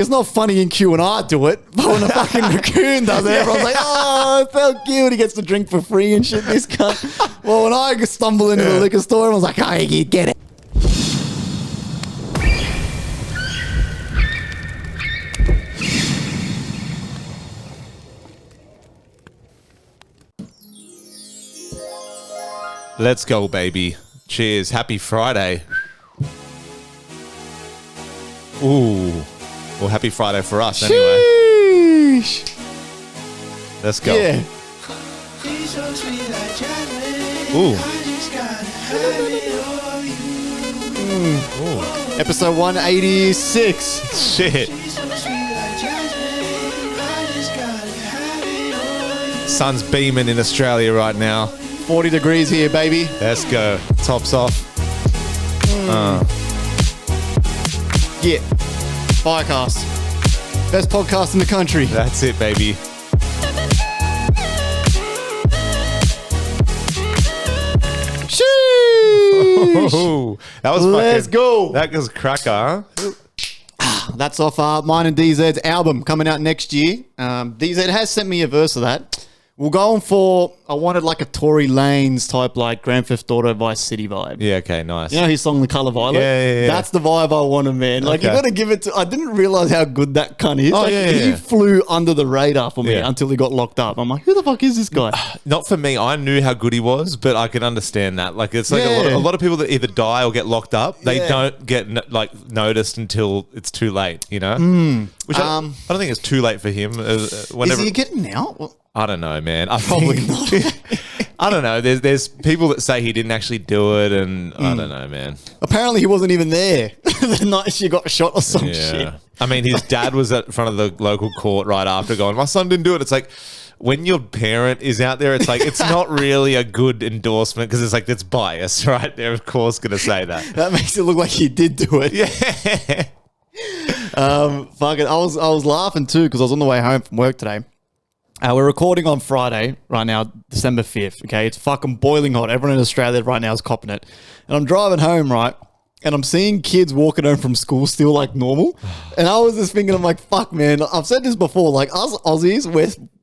It's not funny in Q and I do it, but when a fucking raccoon does it, everyone's like, oh, it felt cute. He gets to drink for free and shit, this cunt. Well, when I stumble into the liquor store, everyone's like, oh, you get it. Let's go, baby. Cheers. Happy Friday. Ooh. Well, happy Friday for us, anyway. Sheesh. Let's go. Yeah. Ooh. Ooh. Episode 186. Shit. Sun's beaming in Australia right now. 40 degrees here, baby. Let's go. Tops off. Yeah. FireCast. Best podcast in the country. That's it, baby. Sheesh. Ooh, that was Let's go. That was cracker, huh? That's off mine and DZ's album coming out next year. DZ has sent me a verse of that. We're going for, I wanted like a Tory Lanez type, like Grand Theft Auto Vice City vibe. Yeah, okay, nice. You know his song, The Color Violet? Yeah. That's the vibe I wanted, man. Like, Okay. you got to give it to, I didn't realize how good that cunt is. Oh, like, yeah. He flew under the radar for me Yeah. until he got locked up. I'm like, who the fuck is this guy? Not for me. I knew how good he was, but I can understand that. Like, it's like Yeah. a lot of people that either die or get locked up. They Yeah. don't get noticed until it's too late. You know, which I don't think it's too late for him. Is Whenever he getting out? Well, I don't know, man. I Probably think- not. I don't know. There's people that say he didn't actually do it, and I don't know, man. apparently he wasn't even there the night she got shot or some Yeah. shit. I mean, his dad was at front of the local court right after going, my son didn't do it. It's like, when your parent is out there, it's like, it's not really a good endorsement because it's like, it's bias, right? They're, of course, going to say that. That makes it look like he did do it. Yeah. Fuck it. I was laughing too because I was on the way home from work today. We're recording on Friday right now, December 5th. Okay, it's fucking boiling hot. Everyone in Australia right now is copping it. And I'm driving home, right? And I'm seeing kids walking home from school still like normal. And I was just thinking, I'm like, fuck, man. I've said this before. Like, us Aussies,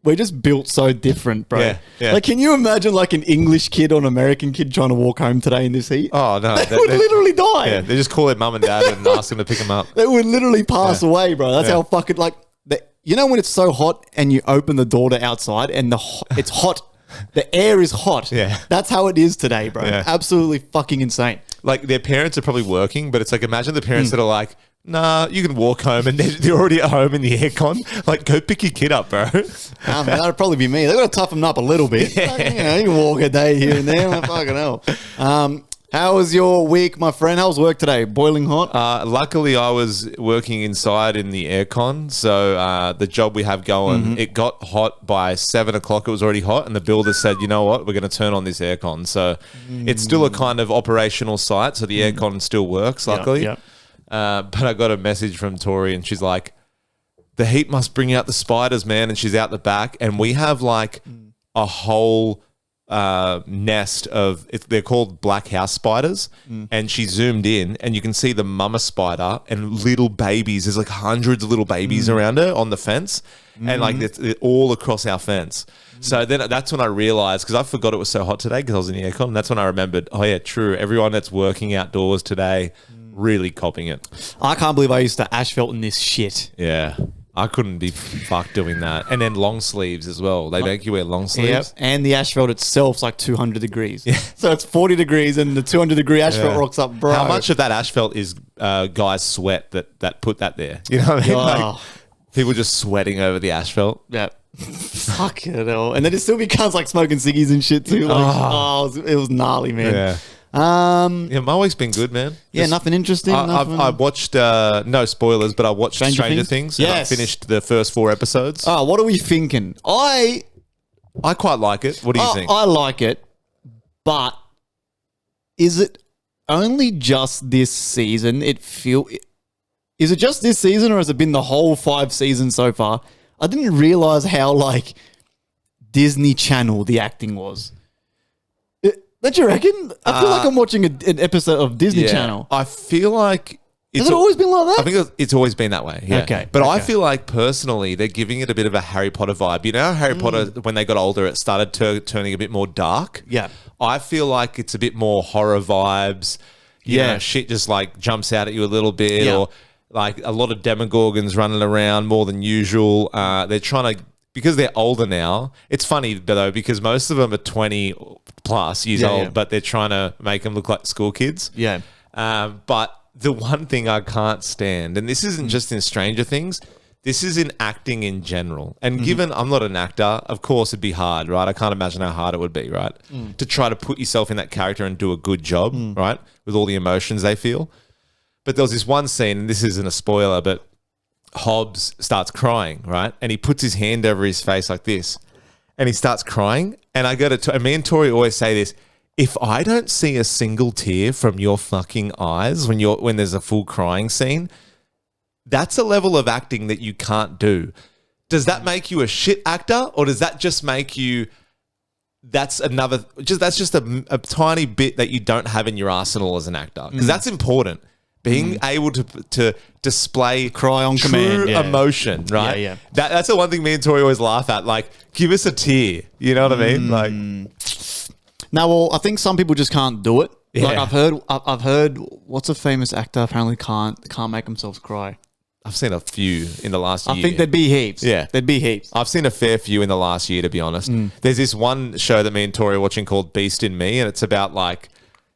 we're just built so different, bro. Yeah. Like, can you imagine like an English kid or an American kid trying to walk home today in this heat? Oh, no. They would literally die. Yeah, they just call their mum and dad and ask them to pick them up. They would literally pass away, bro. That's how fucking like, you know when it's so hot and you open the door to outside and it's hot, the air is hot. Yeah. That's how it is today, bro. Yeah. Absolutely fucking insane. Like, their parents are probably working, but it's like, imagine the parents that are like, nah, you can walk home, and they're already at home in the aircon. Like, go pick your kid up, bro. Man, that'd probably be me. They've got to toughen them up a little bit. Like, you know, you can walk a day here and there. Fucking hell. How was your week, my friend? How was work today? Boiling hot? Luckily, I was working inside in the aircon, so the job we have going, it got hot by 7 o'clock. It was already hot, and the builder said, you know what, we're going to turn on this aircon. So it's still a kind of operational site, so the aircon still works, luckily. Yep. But I got a message from Tori, and she's like, the heat must bring out the spiders, man, and she's out the back, and we have like a whole nest of they're called black house spiders, and she zoomed in and you can see the mama spider and little babies. There's like hundreds of little babies around her on the fence, and like they're all across our fence. So then that's when I realized, because I forgot it was so hot today because I was in the aircon, and that's when I remembered, oh yeah, true, everyone that's working outdoors today really copping it. I can't believe I used to asphalt in this shit. Yeah, I couldn't be fucked doing that. And then long sleeves as well. They make you wear long sleeves. Yep. And the asphalt itself's like 200 degrees. Yeah. So it's 40 degrees and the 200 degree asphalt rocks up, bro. How much of that asphalt is guys' sweat that put that there? You know what I mean? Oh. Like, people just sweating over the asphalt. Yeah. Fuck it all. And then it still becomes like smoking ciggies and shit too. Like, it was gnarly, man. Yeah. Yeah, my week's been good, man. Yeah, nothing interesting. I watched, no spoilers, but I watched Stranger Things. And I Yes. finished the first 4 episodes. Oh, what are we thinking? I quite like it. What do you think? I like it, but is it only just this season? Is it just this season, or has it been the whole 5 seasons so far? I didn't realize how like Disney Channel the acting was. Don't you reckon? I feel like I'm watching an episode of Disney Channel. I feel like Has it always been like that? I think it's always been that way. Yeah. Okay, But I okay. feel like personally, they're giving it a bit of a Harry Potter vibe. You know, how Harry Potter, when they got older, it started turning a bit more dark. Yeah. I feel like it's a bit more horror vibes. You Yeah. know, shit just like jumps out at you a little bit, Yeah. or like a lot of demogorgons running around more than usual. They're trying to, because they're older now. It's funny though, because most of them are 20 plus years Yeah, old, yeah. but they're trying to make them look like school kids. Yeah. But the one thing I can't stand, and this isn't just in Stranger Things, this is in acting in general. And given I'm not an actor, of course it'd be hard, right? I can't imagine how hard it would be, right? To try to put yourself in that character and do a good job, right? With all the emotions they feel. But there was this one scene, and this isn't a spoiler, but Hobbs starts crying, right? And he puts his hand over his face like this, and he starts crying. And I go to, and me and Tori always say this: if I don't see a single tear from your fucking eyes when there's a full crying scene, that's a level of acting that you can't do. Does that make you a shit actor, or does that just make you? That's just a tiny bit that you don't have in your arsenal as an actor, because that's important. Being able to display Cry on true command, yeah. emotion, right? Yeah, yeah. That's the one thing me and Tori always laugh at. Like, give us a tear. You know what I mean? Like, No, well, I think some people just can't do it. Yeah. Like I've heard what's a famous actor apparently can't make themselves cry. I've seen a few in the last year. I think there'd be heaps. Yeah. There'd be heaps. I've seen a fair few in the last year, to be honest. There's this one show that me and Tori are watching called Beast in Me, and it's about like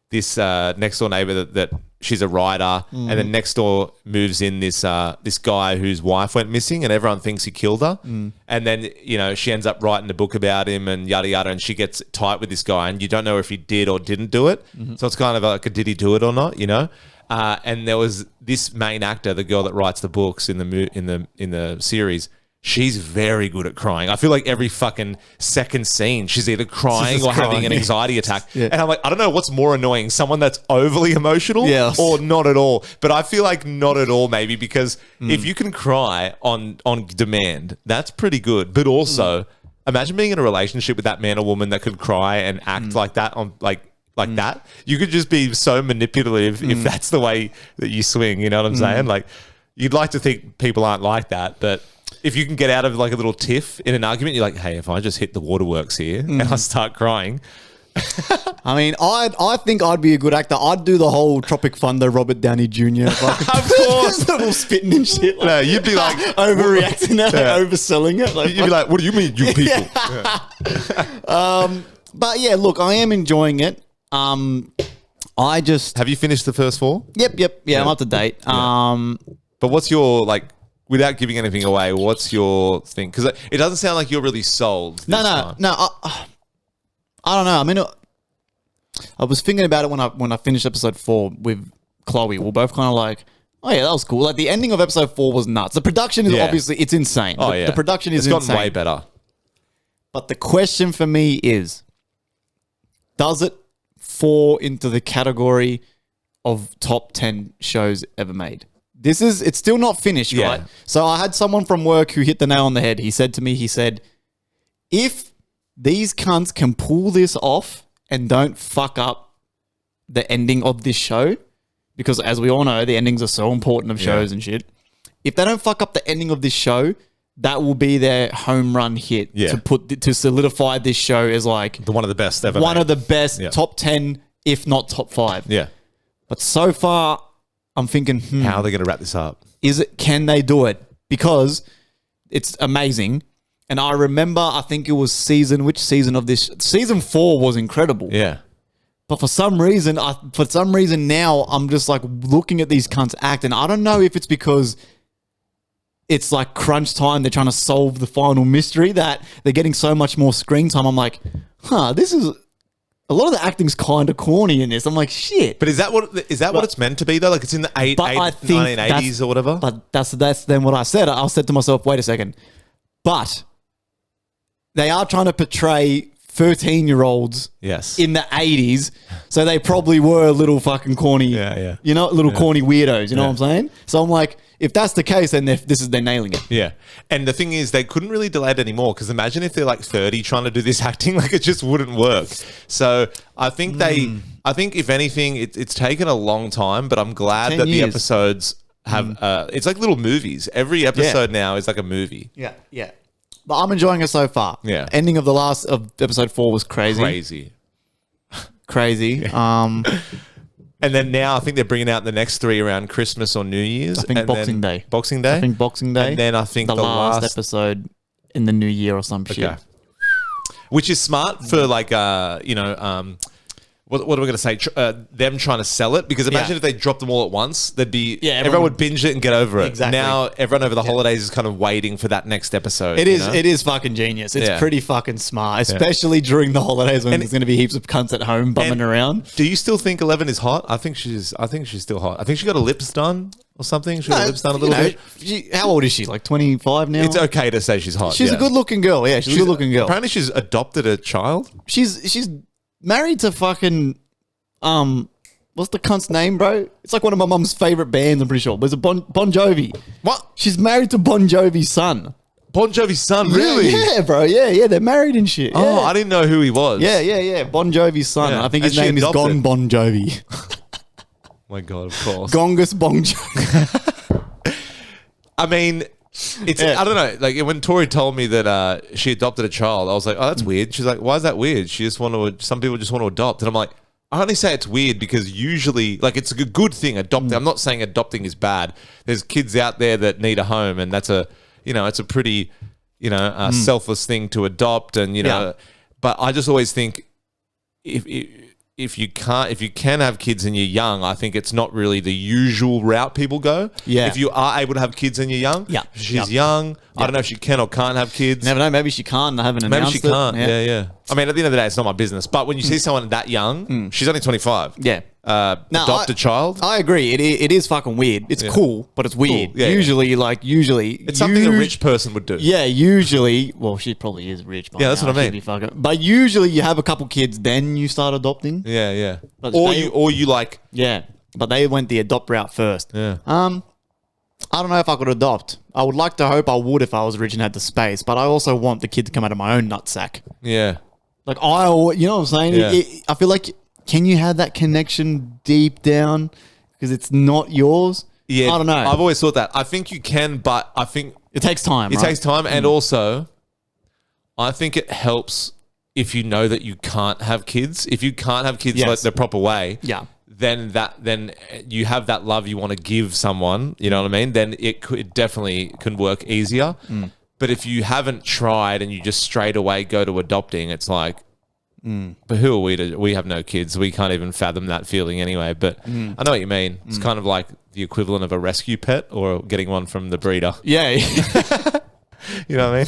this next door neighbor that she's a writer, and then next door moves in this guy whose wife went missing, and everyone thinks he killed her. And then, you know, she ends up writing a book about him and yada yada, and she gets tight with this guy, and you don't know if he did or didn't do it. So it's kind of like a did he do it or not, you know? And there was this main actor, the girl that writes the books in the series. She's very good at crying. I feel like every fucking second scene, she's either crying She's or crying, having an yeah. anxiety attack. Yeah. And I'm like, I don't know what's more annoying, someone that's overly emotional Yes. or not at all. But I feel like not at all, maybe, because if you can cry on demand, that's pretty good. But also, imagine being in a relationship with that man or woman that could cry and act like that on like that. You could just be so manipulative if that's the way that you swing. You know what I'm saying? Like, you'd like to think people aren't like that, but if you can get out of like a little tiff in an argument, you're like, hey, if I just hit the waterworks here and I start crying. I mean, I think I'd be a good actor. I'd do the whole Tropic Thunder Robert Downey Jr. Like, Of course. little spitting and shit. Like, No, you'd be like, overreacting, overselling it. Like, you'd be like, what do you mean, you people? but yeah, look, I am enjoying it. I just Have you finished the first four? yep. Yeah, I'm up to date. But what's your, like, without giving anything away, what's your thing? Because it doesn't sound like you're really sold. this time. No. I don't know. I mean, I was thinking about it when I finished episode 4 with Chloe. We're both kind of like, oh yeah, that was cool. Like the ending of episode 4 was nuts. The production is Yeah. obviously it's insane. Oh, the, yeah. the production is It's gotten insane. way better. But the question for me is, does it fall into the category of top 10 shows ever made? It's still not finished, Yeah. right? So I had someone from work who hit the nail on the head. He said to me, if these cunts can pull this off and don't fuck up the ending of this show, because as we all know, the endings are so important of shows and shit. If they don't fuck up the ending of this show, that will be their home run hit Yeah. to solidify this show as like One of the best ever. one made. of the best Yeah. top 10, if not top 5. Yeah. But so far, I'm thinking, How are they going to wrap this up? can they do it? Because it's amazing. And I remember, I think it was which season of this? Season 4 was incredible. Yeah. But for some reason now I'm just like looking at these cunts act, and I don't know if it's because it's like crunch time, they're trying to solve the final mystery, that they're getting so much more screen time. I'm like, this is a lot of the acting's kind of corny in this. I'm like, shit. But is that what it's meant to be though? Like it's in the But I think 1980s or whatever? But that's then what I said. I said to myself, wait a second. But they are trying to portray 13-year-olds Yes. in the 80s, so they probably were little fucking corny, Yeah. you know, little corny weirdos, you know what I'm saying? So I'm like, if that's the case, then they're nailing it. Yeah. And the thing is, they couldn't really delay it anymore because imagine if they're like 30 trying to do this acting, like it just wouldn't work. So I think I think if anything, it's taken a long time, but I'm glad 10 that the years. episodes have, it's like little movies. Every episode now is like a movie. Yeah, yeah. But I'm enjoying it so far. Yeah. Ending of episode 4 was crazy. Crazy. And then now I think they're bringing out the next 3 around Christmas or New Year's. I think and Boxing then Day. Boxing Day? I think Boxing Day. And then I think the last episode in the new year or some shit. Which is smart for like, what are we going to say? Them trying to sell it. Because imagine if they dropped them all at once, they'd be everyone would binge it and get over it. Exactly. Now everyone over the holidays is kind of waiting for that next episode. It is fucking genius. It's pretty fucking smart, especially during the holidays when there's going to be heaps of cunts at home bumming around. Do you still think 11 is hot? I think she's still hot. I think she got her lips done or something. She got her lips done a little bit. How old is she? Like 25 now? It's okay to say she's hot. She's a good looking girl. Yeah, she's a good looking girl. Apparently she's adopted a child. She's married to fucking what's the cunt's name, bro? It's like one of my mum's favorite bands, I'm pretty sure. But it's a Bon Jovi. What? She's married to Bon Jovi's son. Bon Jovi's son, really? Yeah, bro. Yeah. They're married and shit. Oh, yeah. I didn't know who he was. Yeah. Bon Jovi's son. Yeah. I think And his name is adopted. Gon Bon Jovi. Oh my God, of course. Gongus Bon Jovi. I mean, I don't know. Like when Tori told me that she adopted a child, I was like, oh, that's weird. She's like, why is that weird? Some people just want to adopt. And I'm like, I only say it's weird because usually, like, it's a good thing adopting. I'm not saying adopting is bad. There's kids out there that need a home, and that's it's a pretty, selfless thing to adopt, and But I just always think if you can have kids and you're young, I think it's not really the usual route people go. Yeah. If you are able to have kids and you're young, she's young. I don't know if she can or can't have kids. Never know. Maybe she can't. I haven't announced it. Maybe she can't. Yeah. I mean, at the end of the day, it's not my business. But when you see someone that young, she's only 25. Yeah. Adopt a child. I agree. It is fucking weird. It's cool, but it's weird. Cool. Yeah, usually, it's something a rich person would do. Yeah, usually. Well, she probably is rich. By that's now. what I mean. She'd be fucking, but usually, you have a couple kids, then you start adopting. Yeah. But Or you like. Yeah, but they went the adopt route first. Yeah. I don't know if I could adopt. I would like to hope I would if I was rich and had the space, but I also want the kid to come out of my own nutsack. Yeah. Like you know what I'm saying? Yeah. I feel like, can you have that connection deep down because it's not yours? Yeah. I don't know. I've always thought that. I think you can, but I think it takes time. It takes time, and also, I think it helps if you know that you can't have kids. If you can't have kids like the proper way, then you have that love you want to give someone. You know what I mean? Then it definitely can work easier. But if you haven't tried and you just straight away go to adopting, it's like, but who are we to? We have no kids. We can't even fathom that feeling anyway. But I know what you mean. It's kind of like the equivalent of a rescue pet or getting one from the breeder. Yeah. You know what I mean?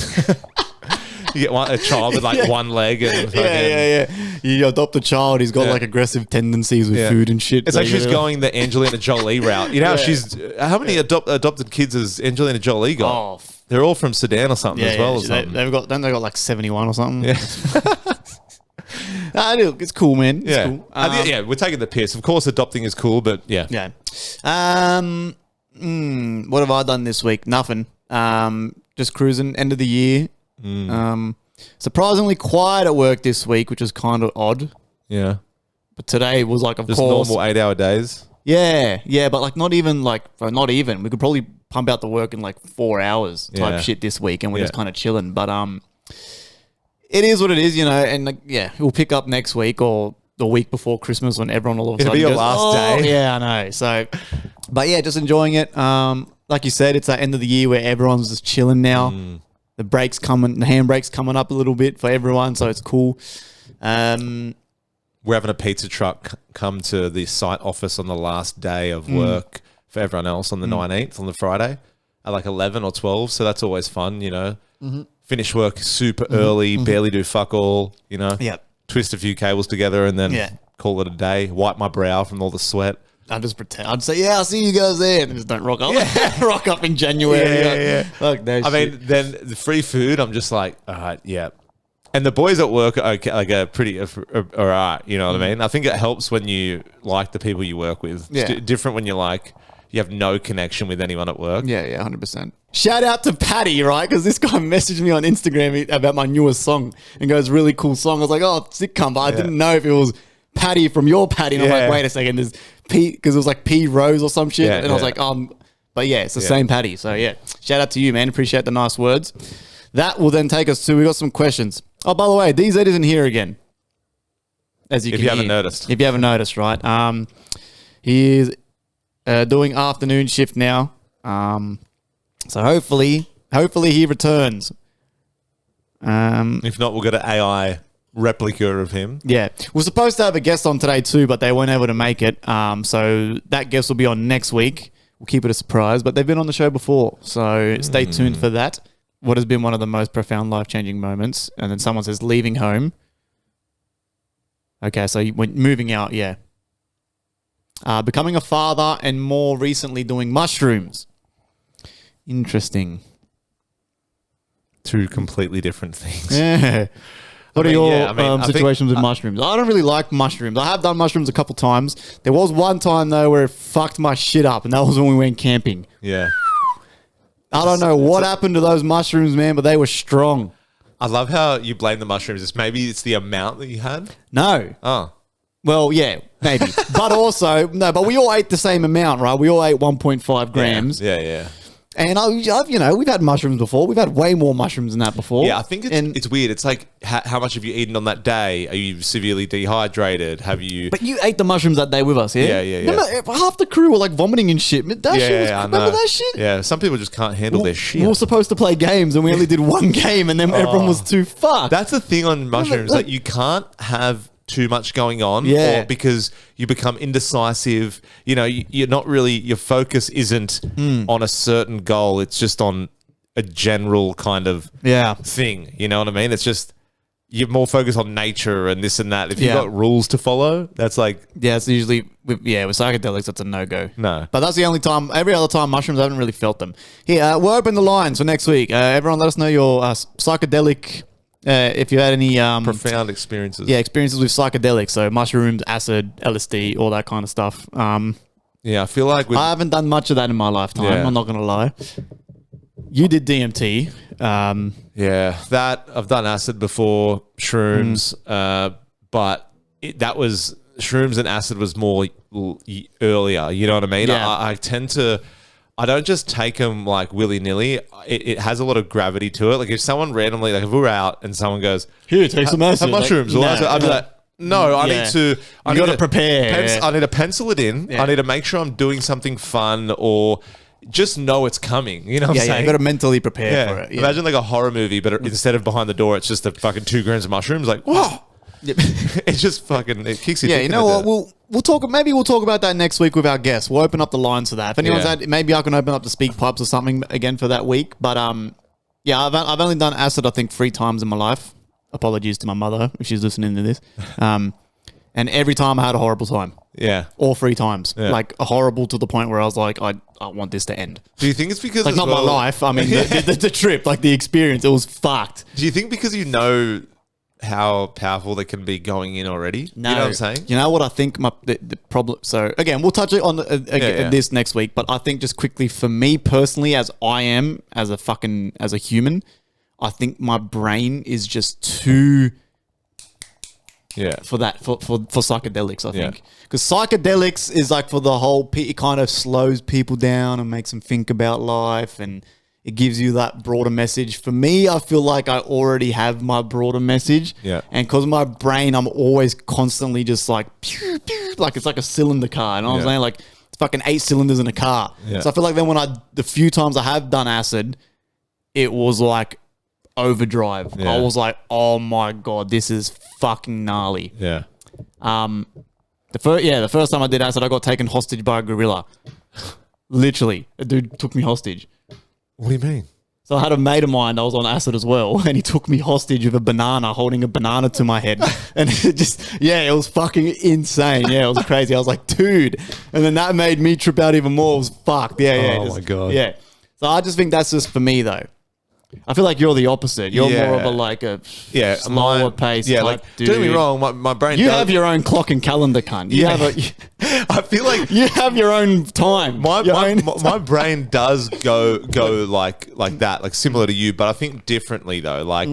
You get a child with like one leg and Yeah. You adopt a child, he's got like aggressive tendencies with food and shit. It's like she's going the Angelina Jolie route. You know how many adopted kids has Angelina Jolie got? Oh, they're all from Sudan or something as well. Or something. They got like 71 or something. Yeah. It's cool, man. It's cool. We're taking the piss. Of course, adopting is cool, but yeah. Yeah. What have I done this week? Nothing. Just cruising. End of the year. Surprisingly quiet at work this week, which is kind of odd. Yeah. But today was like, of just course, normal 8-hour days. Yeah, but like not even. We could probably pump out the work in like 4 hours type shit this week, and we're just kind of chilling. But it is what it is, and like, we'll pick up next week or the week before Christmas when everyone all of a sudden It'll be goes, your last day. Yeah, I know. So, but yeah, just enjoying it. Like you said, it's that end of the year where everyone's just chilling now. The handbrake's coming up a little bit for everyone, so it's cool. We're having a pizza truck come to the site office on the last day of work for everyone else on the 19th, on the Friday, at like 11 or 12. So that's always fun, Finish work super early, barely do fuck all, twist a few cables together and then call it a day, wipe my brow from all the sweat. I'd just pretend. I'd say, I'll see you guys there. And just don't rock up. Rock up in January. Yeah. Fuck that shit. mean, then the free food, I'm just like, all right, yeah. And the boys at work are okay, like are pretty all right, you know what I mean? I think it helps when you like the people you work with. Yeah. It's different when you're like, you have no connection with anyone at work. Yeah, 100%. Shout out to Patty, right? Because this guy messaged me on Instagram about my newest song and goes, really cool song. I was like, oh, sick cunt, but I didn't know if it was Patty from your Patty. And I'm like, wait a second, there's P, because it was like P Rose or some shit. And I was like, but yeah, it's the same Patty. So yeah, shout out to you, man. Appreciate the nice words. That will then take us to, we got some questions. Oh, by the way, DZ isn't here again. As you haven't noticed. If you haven't noticed, right? He is doing afternoon shift now. So hopefully he returns. If not, we'll get an AI replica of him. Yeah. We're supposed to have a guest on today too, but they weren't able to make it. So that guest will be on next week. We'll keep it a surprise, but they've been on the show before. So stay tuned for that. What has been one of the most profound life-changing moments. And then someone says leaving home. Okay, so you went moving out, yeah. Becoming a father and more recently doing mushrooms. Interesting. Two completely different things. Yeah. What are your situations with mushrooms? I don't really like mushrooms. I have done mushrooms a couple times. There was one time, though, where it fucked my shit up, and that was when we went camping. Yeah. I don't know what happened to those mushrooms, man, but they were strong. I love how you blame the mushrooms. Maybe it's the amount that you had? No. Oh. Well, yeah, maybe. But also, no, but we all ate the same amount, right? We all ate 1.5 grams. Yeah. And I've, we've had mushrooms before. We've had way more mushrooms than that before. Yeah, I think it's weird. It's like, how much have you eaten on that day? Are you severely dehydrated? Have you... But you ate the mushrooms that day with us, yeah? Yeah. Remember, half the crew were like vomiting and shit. That shit was... Remember that shit? Yeah, some people just can't handle their shit. We were supposed to play games and we only did one game and then everyone was too fucked. That's the thing on mushrooms. Like, you can't have too much going on, or because you become indecisive. You're not really, your focus isn't on a certain goal. It's just on a general kind of thing. You know what I mean? It's just, you're more focused on nature and this and that. If you've got rules to follow, that's like... Yeah, it's usually... with psychedelics, that's a no-go. No. But that's the only time... Every other time, mushrooms, I haven't really felt them. Here, we'll open the lines for next week. Everyone let us know your psychedelic... if you had any... profound experiences. Yeah, experiences with psychedelics. So mushrooms, acid, LSD, all that kind of stuff. I feel like... I haven't done much of that in my lifetime. Yeah. I'm not going to lie. You did DMT. That I've done acid before, shrooms, but that was... Shrooms and acid was more earlier. You know what I mean? Yeah. I tend to... I don't just take them like willy-nilly. It has a lot of gravity to it. Like if someone randomly, like if we're out and someone goes, here, take some acid. Have mushrooms. Like, I'd be like, no, I need to... You got to prepare. I need to pencil it in. Yeah. I need to make sure I'm doing something fun or just know it's coming. You know what I'm saying? You got to mentally prepare for it. Yeah. Imagine like a horror movie, but instead of behind the door, it's just a fucking 2 grams of mushrooms. Like, whoa. It's just fucking, it kicks you. Yeah, you know what? We'll talk. Maybe we'll talk about that next week with our guests. We'll open up the lines for that. If anyone's had, maybe I can open up the speak pipes or something again for that week. But I've only done acid I think 3 times in my life. Apologies to my mother if she's listening to this. And every time I had a horrible time. Yeah, all 3 times. Yeah. Like horrible to the point where I was like, I want this to end. Do you think it's because like not my life? I mean, the trip, like the experience, it was fucked. Do you think because you know how powerful they can be going in already? No. You know what I'm saying? You know what I think the problem... So, again, we'll touch on this next week, but I think just quickly, for me personally, as I am, as a human, I think my brain is just too... for psychedelics, I think. Because psychedelics is like for the whole... It kind of slows people down and makes them think about life and... It gives you that broader message. For me, I feel like I already have my broader message. Yeah. And because my brain, I'm always constantly just like, pew, pew, like it's like a cylinder car. You know what I'm saying? Like it's fucking 8 cylinders in a car. Yeah. So I feel like then the few times I have done acid, it was like overdrive. Yeah. I was like, oh my God, this is fucking gnarly. Yeah. The first time I did acid, I got taken hostage by a gorilla. Literally. A dude took me hostage. What do you mean? So I had a mate of mine that was on acid as well, and he took me hostage with a banana, holding a banana to my head. And it just, it was fucking insane. Yeah, it was crazy. I was like, dude. And then that made me trip out even more. It was fucked. Yeah. Oh my God. Yeah. So I just think that's just for me though. I feel like you're the opposite. You're Yeah. more of a like a Yeah, slower pace type like, dude. don't get me wrong, my brain. You does, have your own clock and calendar, cunt. You have I feel like you have your own time. my brain does go like that, like similar to you, but I think differently though. Like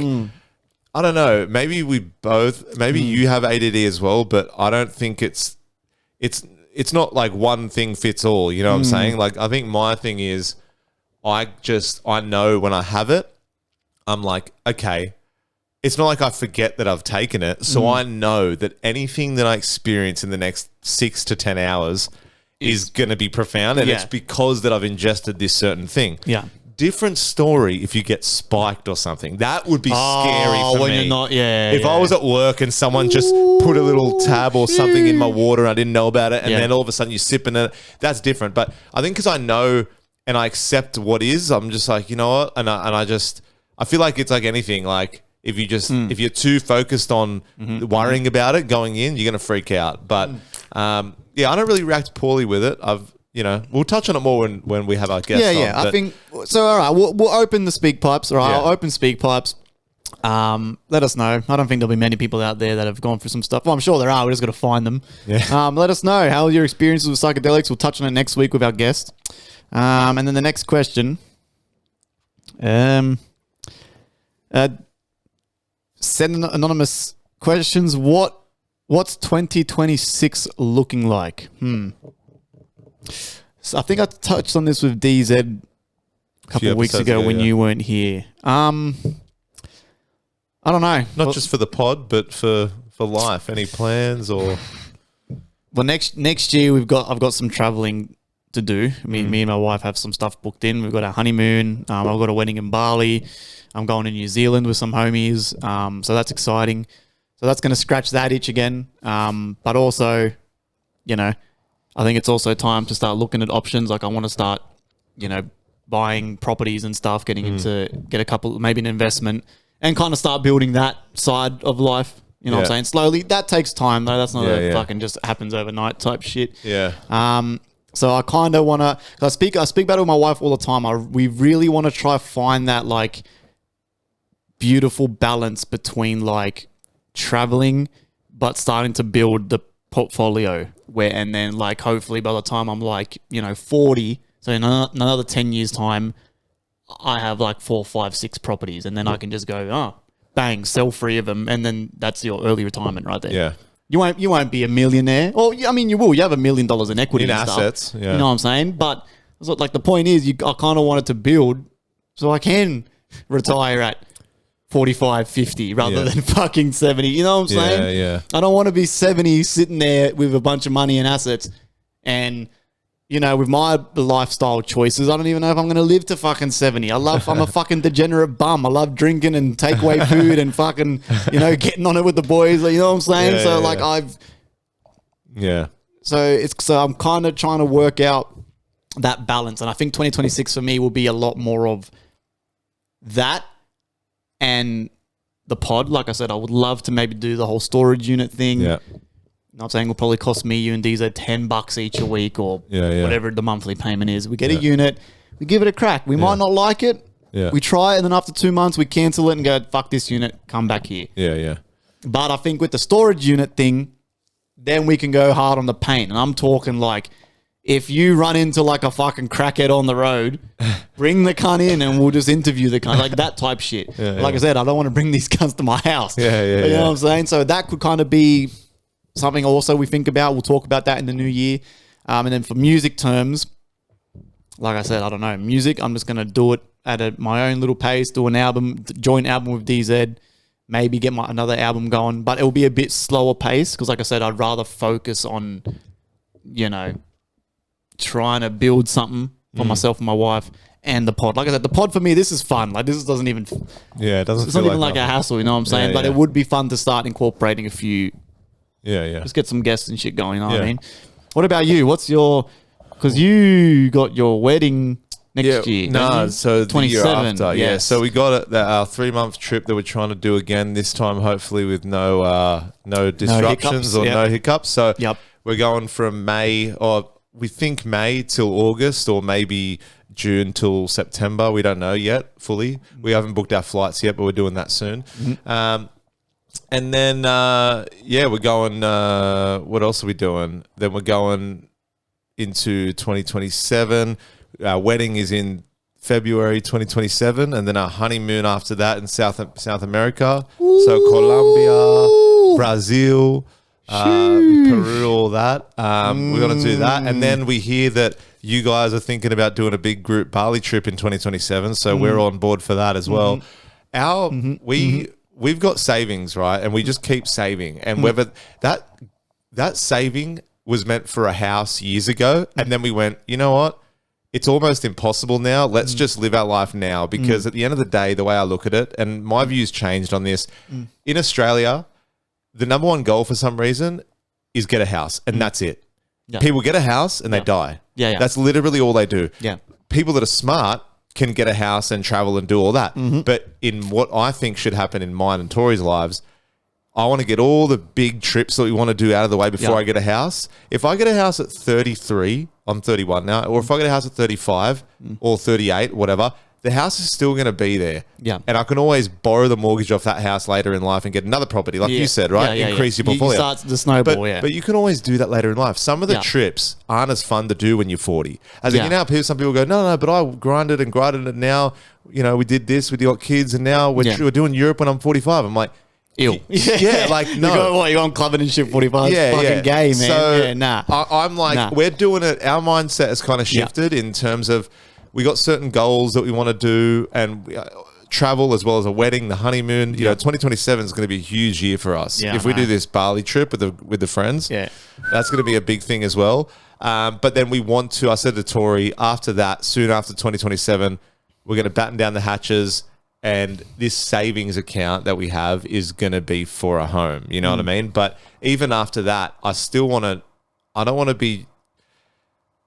I don't know, maybe you have ADD as well, but I don't think it's not like one thing fits all. You know what I'm saying? Like I think my thing is, I know when I have it, I'm like, okay. It's not like I forget that I've taken it. So I know that anything that I experience in the next 6 to 10 hours is going to be profound. And it's because that I've ingested this certain thing. Yeah. Different story if you get spiked or something. That would be scary for when me. you're not, if I was at work and someone just put a little tab or something in my water and I didn't know about it, and then all of a sudden you're sipping it, that's different. But I think because I know and I accept what is, I'm just like, you know what? And I feel like it's like anything. Like, if you just if you're too focused on worrying about it going in, you're gonna freak out. But I don't really react poorly with it. We'll touch on it more when we have our guests. I think so. All right, we'll open the speak pipes. All right, I'll open speak pipes. Let us know. I don't think there'll be many people out there that have gone through some stuff. Well, I'm sure there are. We just got to find them. Yeah. Let us know how your experiences with psychedelics. We'll touch on it next week with our guest. And then the next question. Send anonymous questions. What's 2026 looking like? So I think I touched on this with DZ a couple of weeks ago when you weren't here. I don't know. Not just for the pod, but for life. Any plans or? Well, next year I've got some traveling to do. Me and my wife have some stuff booked in. We've got our honeymoon. I've got a wedding in Bali. I'm going to New Zealand with some homies. So that's exciting. So that's going to scratch that itch again. But also, I think it's also time to start looking at options. Like I want to start, buying properties and stuff, get a couple, maybe an investment, and kind of start building that side of life. You know what I'm saying? Slowly. That takes time though. That's not fucking just happens overnight type shit. Yeah. So I kind of want to, cause I speak about it with my wife all the time. We really want to try find that like beautiful balance between like traveling, but starting to build the portfolio and then like hopefully by the time I'm like, 40, so in another 10 years time, I have like 4, 5, 6 properties and then I can just go, bang, sell 3 of them. And then that's your early retirement right there. Yeah. You won't be a millionaire. Or I mean, you will. You have $1 million in equity in and assets. Stuff. Yeah. You know what I'm saying? But like the point is, I kind of wanted to build so I can retire at 45, 50 rather than fucking 70. You know what I'm saying? Yeah. I don't want to be 70 sitting there with a bunch of money and assets and. With my lifestyle choices, I don't even know if I'm going to live to fucking 70. I'm a fucking degenerate bum. I love drinking and takeaway food and fucking, getting on it with the boys. You know what I'm saying? So I'm kind of trying to work out that balance. And I think 2026 for me will be a lot more of that and the pod. Like I said, I would love to maybe do the whole storage unit thing. Yeah. Not saying it'll probably cost me, you and DZ $10 each a week or whatever the monthly payment is. We get a unit, we give it a crack. We might not like it. Yeah. We try it, and then after 2 months, we cancel it and go, fuck this unit, come back here. Yeah. But I think with the storage unit thing, then we can go hard on the paint. And I'm talking like, if you run into like a fucking crackhead on the road, bring the cunt in and we'll just interview the cunt. Like that type shit. I said, I don't want to bring these cunts to my house. You know what I'm saying? So that could kind of be something also we think about. We'll talk about that in the new year. And then for music terms, like I said, I don't know. Music, I'm just going to do it at my own little pace, do an album, joint album with DZ, maybe get another album going. But it'll be a bit slower pace because, like I said, I'd rather focus on, trying to build something for myself and my wife and the pod. Like I said, the pod for me, this is fun. Like this doesn't even... Yeah, it doesn't It's not even like a hassle, you know what I'm saying? But it would be fun to start incorporating a few... Yeah. Just get some guests and shit going, you know what I mean? What about you? What's your... Because you got your wedding next year. No, so the year after. Yes. Yeah, so we got our 3-month trip that we're trying to do again this time, hopefully with no disruptions or no hiccups. So we're going from May, or we think May till August, or maybe June till September. We don't know yet fully. We haven't booked our flights yet, but we're doing that soon. And then, we're going, what else are we doing? Then we're going into 2027. Our wedding is in February 2027, and then our honeymoon after that in South America. Ooh. So Colombia, Brazil, Peru, all that. We're going to do that. And then we hear that you guys are thinking about doing a big group Bali trip in 2027. So we're on board for that as well. We've got savings, right? And we just keep saving. And whether that saving was meant for a house years ago, and then we went, you know what? It's almost impossible now. Let's just live our life now, because at the end of the day, the way I look at it, and my view's changed on this, in Australia, the number one goal for some reason is get a house, and that's it. Yeah. People get a house and they die. Yeah. That's literally all they do. Yeah. People that are smart can get a house and travel and do all that. But in what I think should happen in mine and Tori's lives, I want to get all the big trips that we want to do out of the way before I get a house. If I get a house at 33, I'm 31 now, or if I get a house at 35 or 38, whatever, the house is still going to be there. Yeah. And I can always borrow the mortgage off that house later in life and get another property, like you said, right? Increase your portfolio. You start the snowball, but you can always do that later in life. Some of the trips aren't as fun to do when you're 40. As in, some people go, no, but I grinded it now. You know, we did this, we got kids, and now we're doing Europe when I'm 45. I'm like, ill. Like, no. You're on clubbing and shit 45. Fucking gay, man. So I'm like, we're doing it. Our mindset has kind of shifted in terms of we got certain goals that we want to do, and travel as well as a wedding, the honeymoon. You know, 2027 is going to be a huge year for us. If we do this Bali trip with the friends, that's going to be a big thing as well. But then we want to, I said to Tori, after that, soon after 2027, we're going to batten down the hatches, and this savings account that we have is going to be for a home. You know what I mean? But even after that, I don't want to be